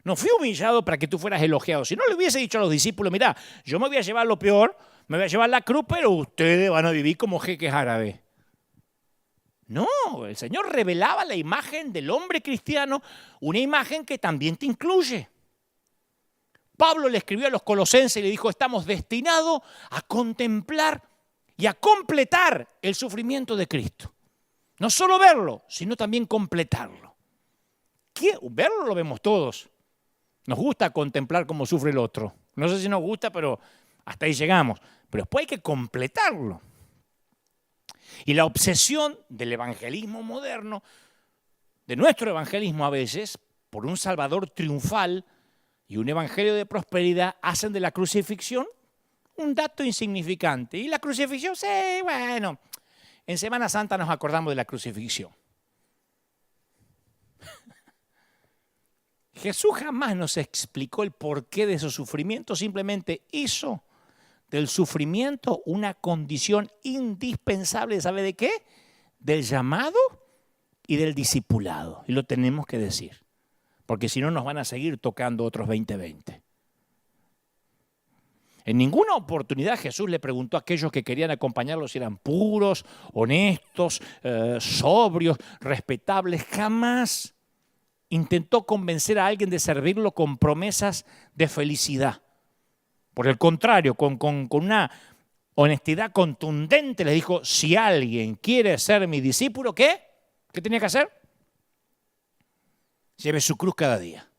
Speaker 1: no fui humillado para que tú fueras elogiado. Si no le hubiese dicho a los discípulos, mirá, yo me voy a llevar lo peor, me voy a llevar la cruz, pero ustedes van a vivir como jeques árabes. No, el Señor revelaba la imagen del hombre cristiano, una imagen que también te incluye. Pablo le escribió a los colosenses y le dijo, estamos destinados a contemplar y a completar el sufrimiento de Cristo. No solo verlo, sino también completarlo. Verlo lo vemos todos. Nos gusta contemplar cómo sufre el otro. No sé si nos gusta, pero hasta ahí llegamos. Pero después hay que completarlo. Y la obsesión del evangelismo moderno, de nuestro evangelismo a veces, por un Salvador triunfal y un evangelio de prosperidad, hacen de la crucifixión un dato insignificante. Y la crucifixión, sí, bueno, en Semana Santa nos acordamos de la crucifixión. Jesús jamás nos explicó el porqué de su sufrimiento, simplemente hizo del sufrimiento una condición indispensable, ¿sabe de qué? Del llamado y del discipulado. Y lo tenemos que decir, porque si no nos van a seguir tocando otros 2020. En ninguna oportunidad Jesús le preguntó a aquellos que querían acompañarlo si eran puros, honestos, sobrios, respetables. Jamás intentó convencer a alguien de servirlo con promesas de felicidad. Por el contrario, con una honestidad contundente les dijo, si alguien quiere ser mi discípulo, ¿qué? ¿Qué tenía que hacer? Lleve su cruz cada día.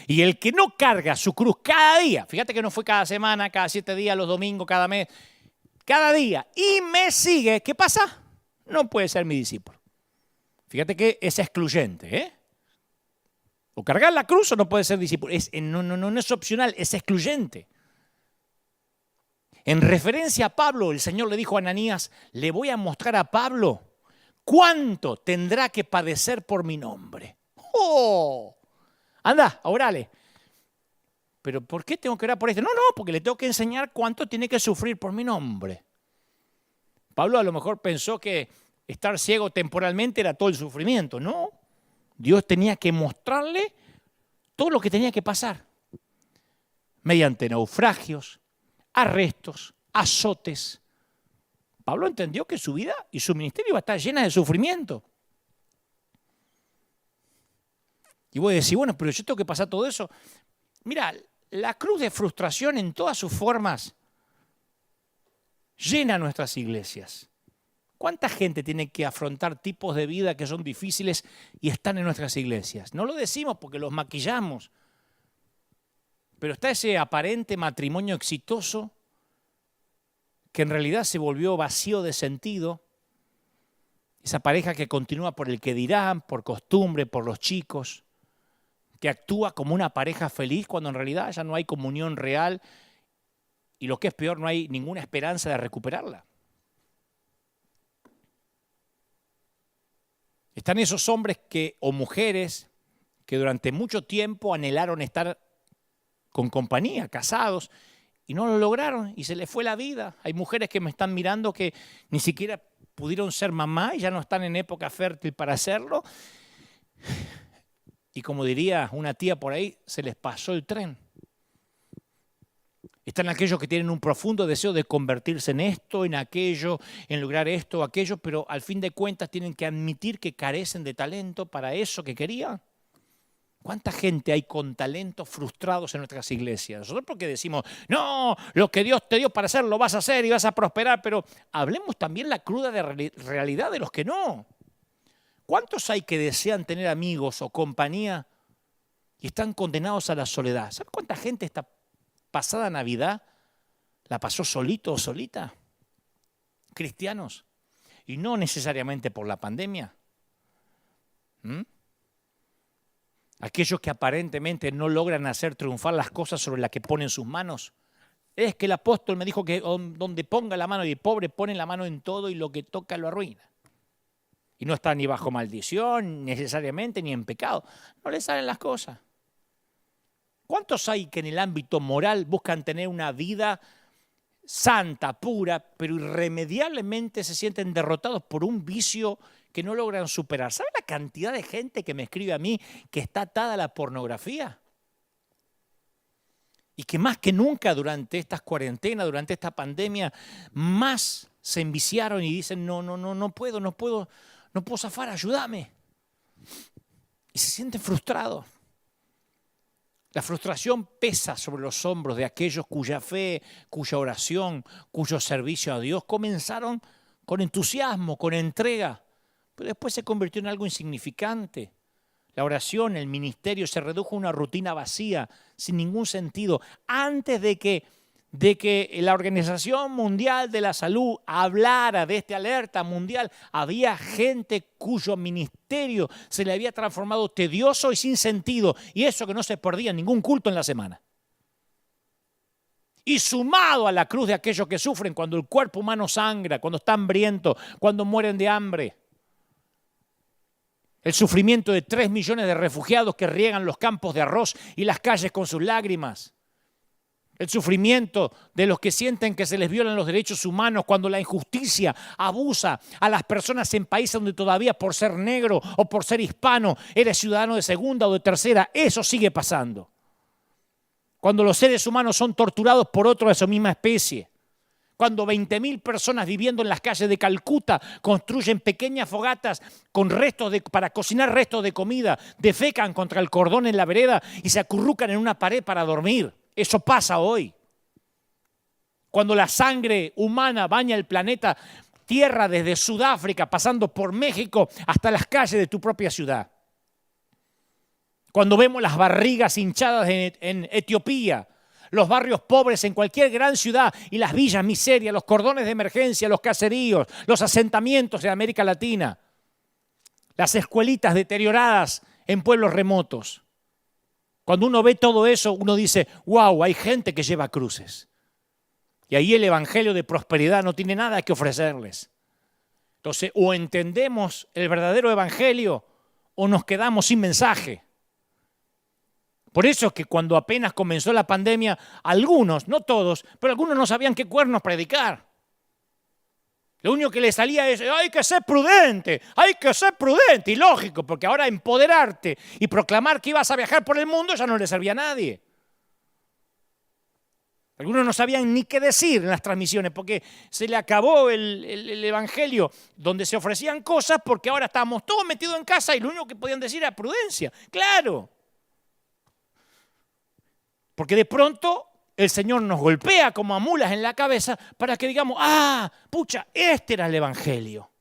Speaker 1: Y el que no carga su cruz cada día, fíjate que no fue cada semana, cada 7 días, los domingos, cada mes, cada día, y me sigue, ¿qué pasa? No puede ser mi discípulo. Fíjate que es excluyente, ¿eh? O cargar la cruz o no puede ser discípulo. No es opcional, es excluyente. En referencia a Pablo, el Señor le dijo a Ananías, le voy a mostrar a Pablo cuánto tendrá que padecer por mi nombre. ¡Oh! Anda, orale. ¿Pero por qué tengo que orar por este? No, porque le tengo que enseñar cuánto tiene que sufrir por mi nombre. Pablo a lo mejor pensó que estar ciego temporalmente era todo el sufrimiento. No, Dios tenía que mostrarle todo lo que tenía que pasar. Mediante naufragios, arrestos, azotes, Pablo entendió que su vida y su ministerio iba a estar llena de sufrimiento. Y voy a decir, bueno, pero yo tengo que pasar todo eso. Mira, la cruz de frustración en todas sus formas llena nuestras iglesias. ¿Cuánta gente tiene que afrontar tipos de vida que son difíciles y están en nuestras iglesias? No lo decimos porque los maquillamos, pero está ese aparente matrimonio exitoso que en realidad se volvió vacío de sentido. Esa pareja que continúa por el que dirán, por costumbre, por los chicos, que actúa como una pareja feliz cuando en realidad ya no hay comunión real y lo que es peor, no hay ninguna esperanza de recuperarla. Están esos hombres o mujeres que durante mucho tiempo anhelaron estar con compañía, casados, y no lo lograron y se les fue la vida. Hay mujeres que me están mirando que ni siquiera pudieron ser mamá y ya no están en época fértil para hacerlo. Y como diría una tía por ahí, se les pasó el tren. Están aquellos que tienen un profundo deseo de convertirse en esto, en aquello, en lograr esto o aquello, pero al fin de cuentas tienen que admitir que carecen de talento para eso que querían. ¿Cuánta gente hay con talentos frustrados en nuestras iglesias? Nosotros porque decimos, no, lo que Dios te dio para hacer lo vas a hacer y vas a prosperar, pero hablemos también la cruda realidad de los que no. ¿Cuántos hay que desean tener amigos o compañía y están condenados a la soledad? ¿Sabes cuánta gente esta pasada Navidad la pasó solito o solita? Cristianos. Y no necesariamente por la pandemia. Aquellos que aparentemente no logran hacer triunfar las cosas sobre las que ponen sus manos. Es que el apóstol me dijo que donde ponga la mano y el pobre pone la mano en todo y lo que toca lo arruina. Y no está ni bajo maldición necesariamente ni en pecado. No le salen las cosas. ¿Cuántos hay que en el ámbito moral buscan tener una vida santa, pura, pero irremediablemente se sienten derrotados por un vicio que no logran superar? ¿Sabe la cantidad de gente que me escribe a mí que está atada a la pornografía? Y que más que nunca durante estas cuarentenas, durante esta pandemia, más se enviciaron y dicen, no puedo zafar, ayúdame. Y se sienten frustrados. La frustración pesa sobre los hombros de aquellos cuya fe, cuya oración, cuyo servicio a Dios comenzaron con entusiasmo, con entrega, pero después se convirtió en algo insignificante. La oración, el ministerio se redujo a una rutina vacía, sin ningún sentido. Antes de que la Organización Mundial de la Salud hablara de esta alerta mundial, había gente cuyo ministerio se le había transformado tedioso y sin sentido, y eso que no se perdía ningún culto en la semana. Y sumado a la cruz de aquellos que sufren cuando el cuerpo humano sangra, cuando está hambriento, cuando mueren de hambre. El sufrimiento de 3 millones de refugiados que riegan los campos de arroz y las calles con sus lágrimas. El sufrimiento de los que sienten que se les violan los derechos humanos cuando la injusticia abusa a las personas en países donde todavía por ser negro o por ser hispano eres ciudadano de segunda o de tercera. Eso sigue pasando. Cuando los seres humanos son torturados por otro de su misma especie. Cuando 20.000 personas viviendo en las calles de Calcuta construyen pequeñas fogatas con para cocinar restos de comida, defecan contra el cordón en la vereda y se acurrucan en una pared para dormir. Eso pasa hoy. Cuando la sangre humana baña el planeta Tierra desde Sudáfrica, pasando por México hasta las calles de tu propia ciudad. Cuando vemos las barrigas hinchadas en Etiopía, los barrios pobres en cualquier gran ciudad y las villas miserias, los cordones de emergencia, los caseríos, los asentamientos de América Latina, las escuelitas deterioradas en pueblos remotos. Cuando uno ve todo eso, uno dice, wow, hay gente que lleva cruces. Y ahí el evangelio de prosperidad no tiene nada que ofrecerles. Entonces, o entendemos el verdadero evangelio o nos quedamos sin mensaje. Por eso es que cuando apenas comenzó la pandemia, algunos, no todos, pero algunos no sabían qué cuernos predicar. Lo único que les salía es, hay que ser prudente, hay que ser prudente. Y lógico, porque ahora empoderarte y proclamar que ibas a viajar por el mundo ya no le servía a nadie. Algunos no sabían ni qué decir en las transmisiones porque se le acabó el evangelio donde se ofrecían cosas porque ahora estábamos todos metidos en casa y lo único que podían decir era prudencia. ¡Claro! Porque de pronto el Señor nos golpea como a mulas en la cabeza para que digamos, pucha, este era el evangelio.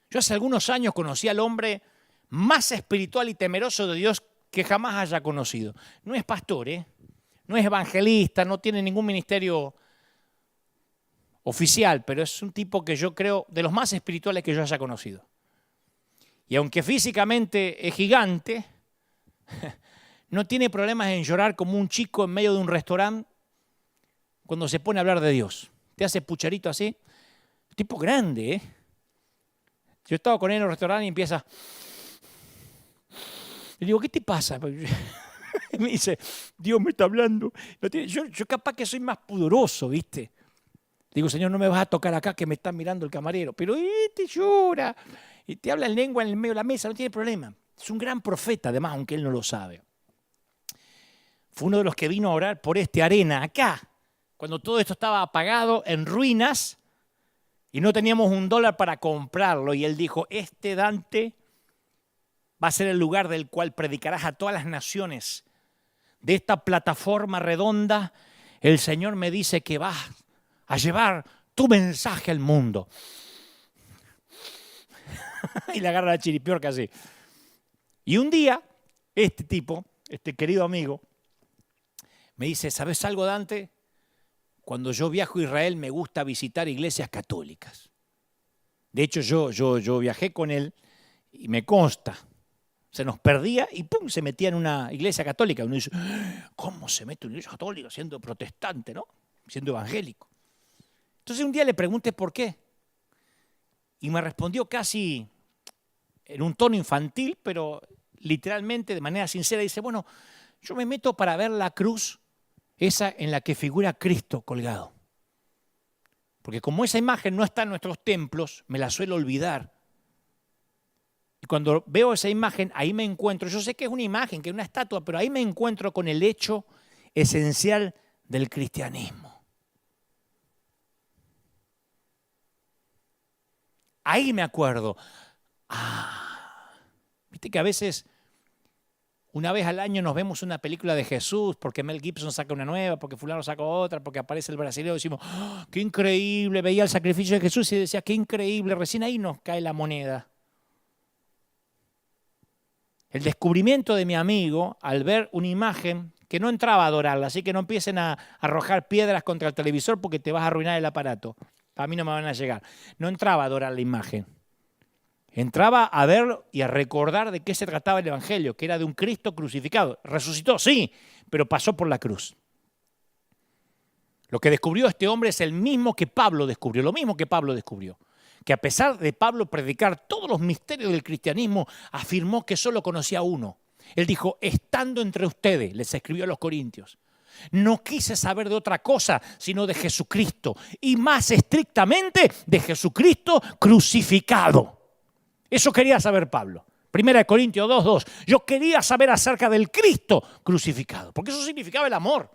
Speaker 1: Yo hace algunos años conocí al hombre más espiritual y temeroso de Dios que jamás haya conocido. No es pastor, no es evangelista, no tiene ningún ministerio oficial, pero es un tipo que yo creo de los más espirituales que yo haya conocido. Y aunque físicamente es gigante, no tiene problemas en llorar como un chico en medio de un restaurante cuando se pone a hablar de Dios. Te hace pucharito así. Tipo grande, Yo estaba con él en el restaurante y empieza. Le digo, ¿qué te pasa? Y me dice, Dios me está hablando. Yo capaz que soy más pudoroso, ¿viste? Digo, Señor, no me vas a tocar acá que me está mirando el camarero. Pero te llora. Y te habla en lengua en el medio de la mesa, no tiene problema. Es un gran profeta, además, aunque él no lo sabe. Fue uno de los que vino a orar por arena acá, cuando todo esto estaba apagado, en ruinas, y no teníamos $1 para comprarlo. Y él dijo, Dante va a ser el lugar del cual predicarás a todas las naciones. De esta plataforma redonda, el Señor me dice que vas a llevar tu mensaje al mundo. Y le agarra la chiripiorca así. Y un día, este querido amigo, me dice, ¿sabes algo, Dante? Cuando yo viajo a Israel me gusta visitar iglesias católicas. De hecho, yo viajé con él y me consta. Se nos perdía y ¡pum! Se metía en una iglesia católica. Uno dice, ¿cómo se mete en una iglesia católica siendo protestante, no? Siendo evangélico. Entonces un día le pregunté por qué. Y me respondió casi en un tono infantil, pero literalmente de manera sincera. Dice, bueno, yo me meto para ver la cruz, esa en la que figura Cristo colgado. Porque como esa imagen no está en nuestros templos, me la suelo olvidar. Y cuando veo esa imagen, ahí me encuentro, yo sé que es una imagen, que es una estatua, pero ahí me encuentro con el hecho esencial del cristianismo. Ahí me acuerdo. Viste que a veces, una vez al año nos vemos una película de Jesús, porque Mel Gibson saca una nueva, porque fulano saca otra, porque aparece el brasileño, decimos, qué increíble, veía el sacrificio de Jesús y decía, qué increíble, recién ahí nos cae la moneda. El descubrimiento de mi amigo, al ver una imagen que no entraba a adorarla, así que no empiecen a arrojar piedras contra el televisor porque te vas a arruinar el aparato. A mí no me van a llegar. No entraba a adorar la imagen. Entraba a ver y a recordar de qué se trataba el evangelio, que era de un Cristo crucificado. Resucitó, sí, pero pasó por la cruz. Lo que descubrió este hombre es el mismo que Pablo descubrió, lo mismo que Pablo descubrió. Que a pesar de Pablo predicar todos los misterios del cristianismo, afirmó que solo conocía uno. Él dijo, estando entre ustedes, les escribió a los corintios, no quise saber de otra cosa, sino de Jesucristo, y más estrictamente de Jesucristo crucificado. Eso quería saber Pablo. 1 Corintios 2:2. Yo quería saber acerca del Cristo crucificado, porque eso significaba el amor.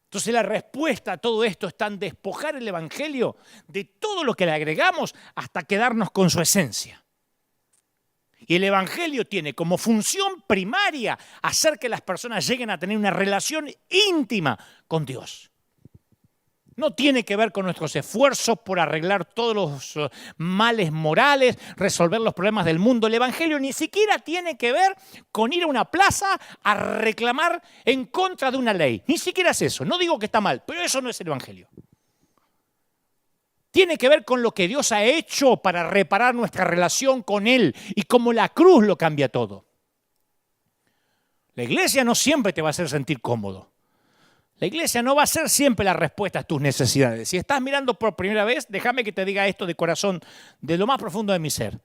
Speaker 1: Entonces la respuesta a todo esto está en despojar el evangelio de todo lo que le agregamos hasta quedarnos con su esencia. Y el evangelio tiene como función primaria hacer que las personas lleguen a tener una relación íntima con Dios. No tiene que ver con nuestros esfuerzos por arreglar todos los males morales, resolver los problemas del mundo. El evangelio ni siquiera tiene que ver con ir a una plaza a reclamar en contra de una ley. Ni siquiera es eso. No digo que está mal, pero eso no es el evangelio. Tiene que ver con lo que Dios ha hecho para reparar nuestra relación con Él y cómo la cruz lo cambia todo. La iglesia no siempre te va a hacer sentir cómodo. La iglesia no va a ser siempre la respuesta a tus necesidades. Si estás mirando por primera vez, déjame que te diga esto de corazón, de lo más profundo de mi ser.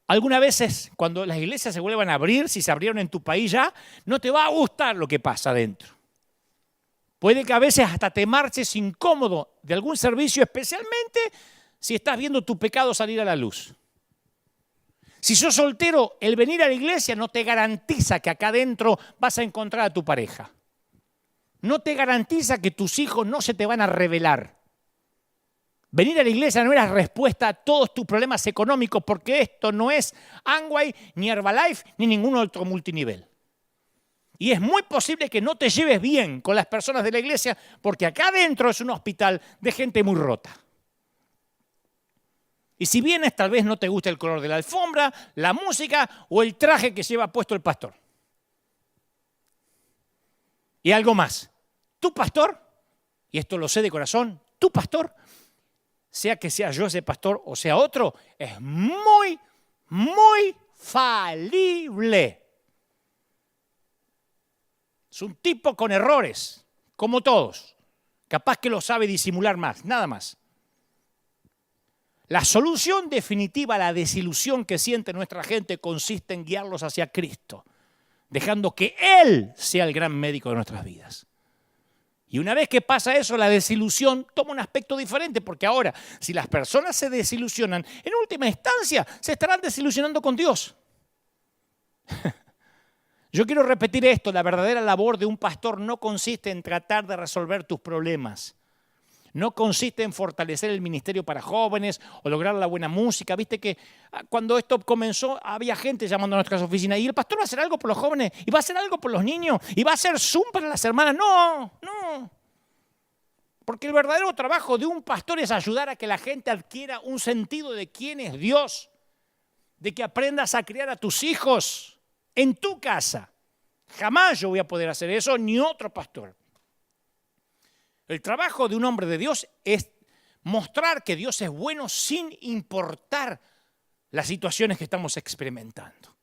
Speaker 1: Algunas veces, cuando las iglesias se vuelvan a abrir, si se abrieron en tu país ya, no te va a gustar lo que pasa adentro. Puede que a veces hasta te marches incómodo de algún servicio, especialmente si estás viendo tu pecado salir a la luz. Si sos soltero, el venir a la iglesia no te garantiza que acá adentro vas a encontrar a tu pareja. No te garantiza que tus hijos no se te van a rebelar. Venir a la iglesia no era respuesta a todos tus problemas económicos, porque esto no es Amway, ni Herbalife, ni ningún otro multinivel. Y es muy posible que no te lleves bien con las personas de la iglesia, porque acá adentro es un hospital de gente muy rota. Y si vienes, tal vez no te guste el color de la alfombra, la música o el traje que lleva puesto el pastor. Y algo más. Tu pastor, y esto lo sé de corazón, tu pastor, sea que sea yo ese pastor o sea otro, es muy, muy falible. Es un tipo con errores, como todos. Capaz que lo sabe disimular más, nada más. La solución definitiva a la desilusión que siente nuestra gente consiste en guiarlos hacia Cristo, dejando que Él sea el gran médico de nuestras vidas. Y una vez que pasa eso, la desilusión toma un aspecto diferente, porque ahora, si las personas se desilusionan, en última instancia se estarán desilusionando con Dios. Yo quiero repetir esto, la verdadera labor de un pastor no consiste en tratar de resolver tus problemas. No consiste en fortalecer el ministerio para jóvenes o lograr la buena música. Viste que cuando esto comenzó había gente llamando a nuestras oficinas y el pastor va a hacer algo por los jóvenes y va a hacer algo por los niños y va a hacer Zoom para las hermanas. No. Porque el verdadero trabajo de un pastor es ayudar a que la gente adquiera un sentido de quién es Dios, de que aprendas a criar a tus hijos en tu casa. Jamás yo voy a poder hacer eso, ni otro pastor. El trabajo de un hombre de Dios es mostrar que Dios es bueno sin importar las situaciones que estamos experimentando.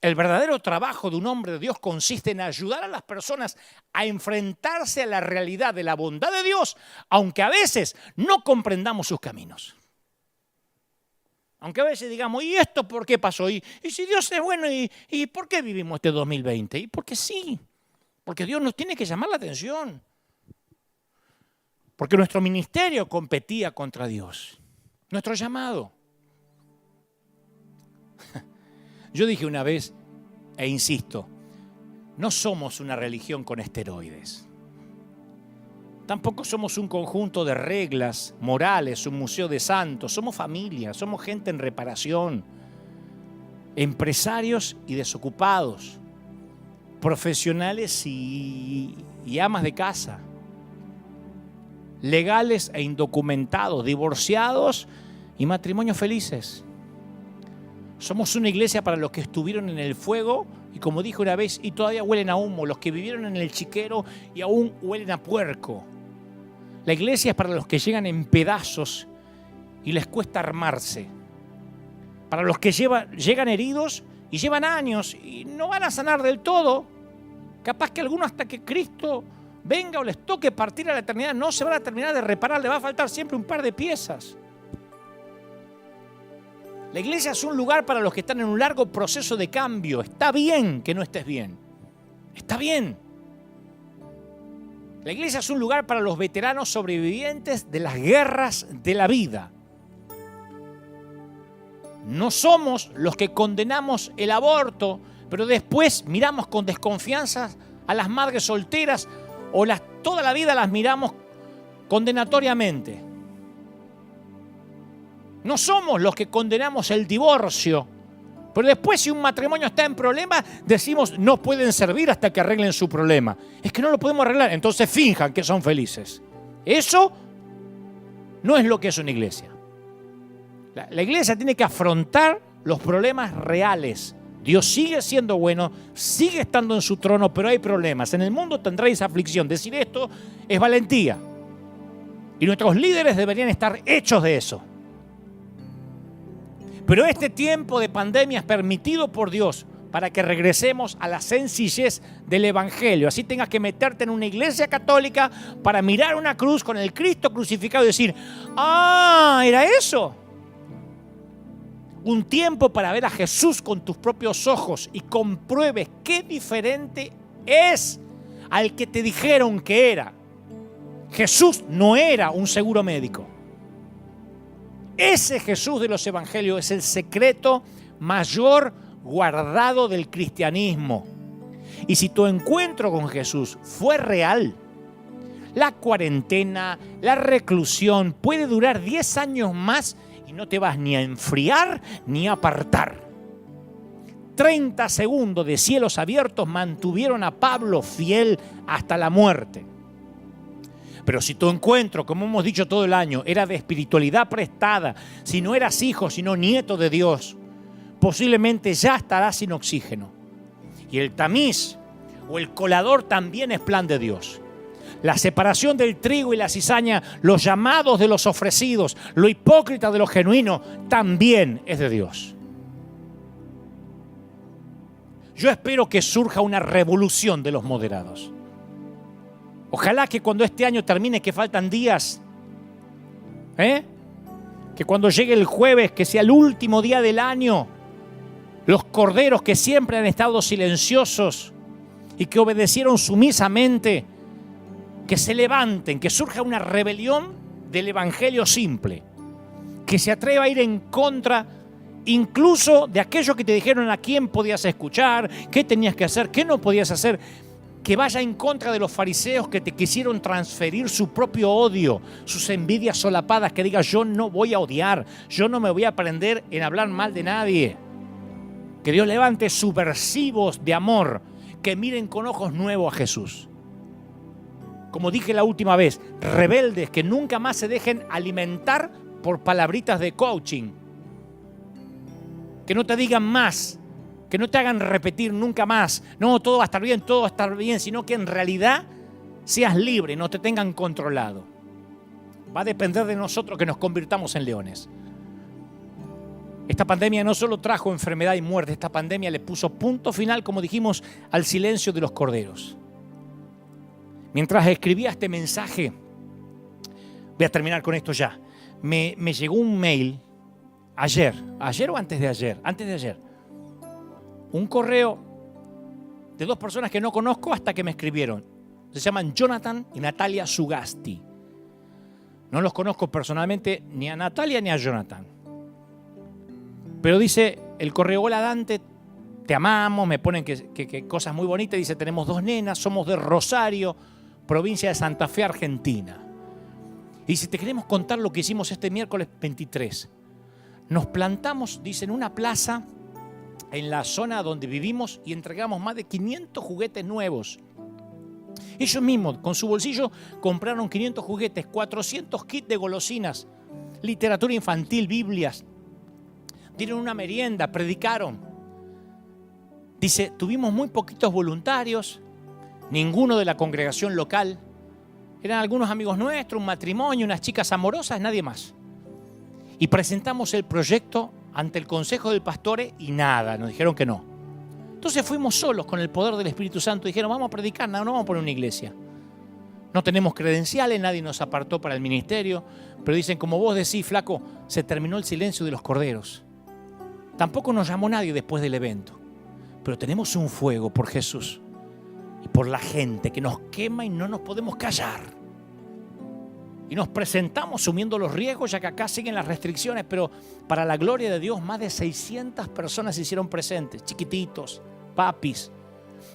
Speaker 1: El verdadero trabajo de un hombre de Dios consiste en ayudar a las personas a enfrentarse a la realidad de la bondad de Dios, aunque a veces no comprendamos sus caminos. Aunque a veces digamos, ¿y esto por qué pasó? ¿Y si Dios es bueno? ¿Y por qué vivimos este 2020? Y porque sí, porque Dios nos tiene que llamar la atención. Porque nuestro ministerio competía contra Dios. Nuestro llamado. Yo dije una vez, e insisto, no somos una religión con esteroides. Tampoco somos un conjunto de reglas morales, un museo de santos. Somos familia, somos gente en reparación, empresarios y desocupados, profesionales y amas de casa, legales e indocumentados, divorciados y matrimonios felices. Somos una iglesia para los que estuvieron en el fuego y, como dije una vez, y todavía huelen a humo, los que vivieron en el chiquero y aún huelen a puerco. La iglesia es para los que llegan en pedazos y les cuesta armarse. Para los que llegan heridos y llevan años y no van a sanar del todo. Capaz que algunos, hasta que Cristo venga o les toque partir a la eternidad, no se van a terminar de reparar, le va a faltar siempre un par de piezas. La iglesia es un lugar para los que están en un largo proceso de cambio. Está bien que no estés bien. Está bien. La iglesia es un lugar para los veteranos sobrevivientes de las guerras de la vida. No somos los que condenamos el aborto, pero después miramos con desconfianza a las madres solteras o toda la vida las miramos condenatoriamente. No somos los que condenamos el divorcio, pero después, si un matrimonio está en problemas, decimos no pueden servir hasta que arreglen su problema. Es que no lo podemos arreglar, entonces finjan que son felices. Eso no es lo que es una iglesia. La iglesia tiene que afrontar los problemas reales. Dios sigue siendo bueno, sigue estando en su trono, pero hay problemas. En el mundo tendréis aflicción. Decir esto es valentía. Y nuestros líderes deberían estar hechos de eso. Pero este tiempo de pandemia es permitido por Dios para que regresemos a la sencillez del Evangelio. Así tengas que meterte en una iglesia católica para mirar una cruz con el Cristo crucificado y decir, ¡ah, era eso! Un tiempo para ver a Jesús con tus propios ojos y compruebes qué diferente es al que te dijeron que era. Jesús no era un seguro médico. Ese Jesús de los evangelios es el secreto mayor guardado del cristianismo. Y si tu encuentro con Jesús fue real, la cuarentena, la reclusión puede durar 10 años más y no te vas ni a enfriar ni a apartar. 30 segundos de cielos abiertos mantuvieron a Pablo fiel hasta la muerte. Pero si tu encuentro, como hemos dicho todo el año, era de espiritualidad prestada, si no eras hijo, sino nieto de Dios, posiblemente ya estarás sin oxígeno. Y el tamiz o el colador también es plan de Dios. La separación del trigo y la cizaña, los llamados de los ofrecidos, lo hipócrita de lo genuino, también es de Dios. Yo espero que surja una revolución de los moderados. Ojalá que cuando este año termine, que faltan días, que cuando llegue el jueves, que sea el último día del año, los corderos que siempre han estado silenciosos y que obedecieron sumisamente, que se levanten, que surja una rebelión del evangelio simple, que se atreva a ir en contra incluso de aquello que te dijeron a quién podías escuchar, qué tenías que hacer, qué no podías hacer, que vaya en contra de los fariseos que te quisieron transferir su propio odio, sus envidias solapadas, que digas yo no voy a odiar, yo no me voy a prender en hablar mal de nadie. Que Dios levante subversivos de amor, que miren con ojos nuevos a Jesús. Como dije la última vez, rebeldes que nunca más se dejen alimentar por palabritas de coaching. Que no te digan más, que no te hagan repetir nunca más, no, todo va a estar bien, sino que en realidad seas libre, no te tengan controlado. Va a depender de nosotros que nos convirtamos en leones. Esta pandemia no solo trajo enfermedad y muerte, esta pandemia le puso punto final, como dijimos, al silencio de los corderos. Mientras escribía este mensaje, voy a terminar con esto ya, me llegó un mail ayer o antes de ayer, un correo de dos personas que no conozco hasta que me escribieron. Se llaman Jonathan y Natalia Sugasti. No los conozco personalmente ni a Natalia ni a Jonathan. Pero dice el correo: hola Dante, te amamos, me ponen que cosas muy bonitas. Dice, tenemos 2 nenas, somos de Rosario, provincia de Santa Fe, Argentina. Y dice, te queremos contar lo que hicimos este miércoles 23. Nos plantamos, dice, en una plaza en la zona donde vivimos y entregamos más de 500 juguetes nuevos. Ellos mismos, con su bolsillo, compraron 500 juguetes, 400 kits de golosinas, literatura infantil, Biblias. Dieron una merienda, predicaron. Dice, tuvimos muy poquitos voluntarios, ninguno de la congregación local. Eran algunos amigos nuestros, un matrimonio, unas chicas amorosas, nadie más. Y presentamos el proyecto ante el consejo del pastor y nada, nos dijeron que no. Entonces fuimos solos con el poder del Espíritu Santo y dijeron, vamos a predicar, no vamos a poner una iglesia. No tenemos credenciales, nadie nos apartó para el ministerio, pero dicen, como vos decís, flaco, se terminó el silencio de los corderos. Tampoco nos llamó nadie después del evento, pero tenemos un fuego por Jesús y por la gente que nos quema y no nos podemos callar. Y nos presentamos asumiendo los riesgos, ya que acá siguen las restricciones, pero para la gloria de Dios, más de 600 personas se hicieron presentes, chiquititos, papis.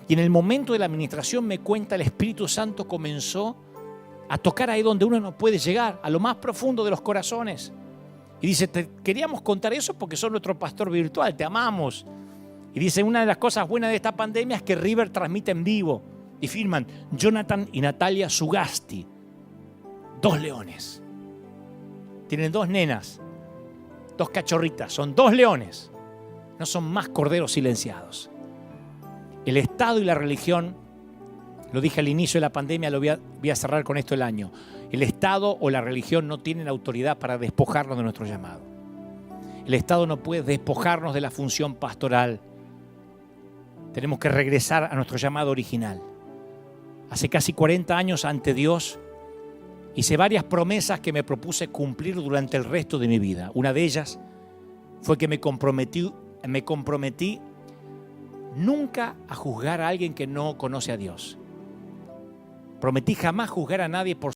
Speaker 1: Y en el momento de la administración, me cuenta, el Espíritu Santo comenzó a tocar ahí donde uno no puede llegar, a lo más profundo de los corazones. Y dice, te queríamos contar eso porque sos nuestro pastor virtual, te amamos. Y dice, una de las cosas buenas de esta pandemia es que River transmite en vivo. Y firman Jonathan y Natalia Sugasti. 2 leones. Tienen 2 nenas, 2 cachorritas, son 2 leones. No son más corderos silenciados. El Estado y la religión, lo dije al inicio de la pandemia, lo voy a cerrar con esto el año. El Estado o la religión no tienen autoridad para despojarnos de nuestro llamado. El Estado no puede despojarnos de la función pastoral. Tenemos que regresar a nuestro llamado original. Hace casi 40 años ante Dios hice varias promesas que me propuse cumplir durante el resto de mi vida. Una de ellas fue que me comprometí nunca a juzgar a alguien que no conoce a Dios. Prometí jamás juzgar a nadie por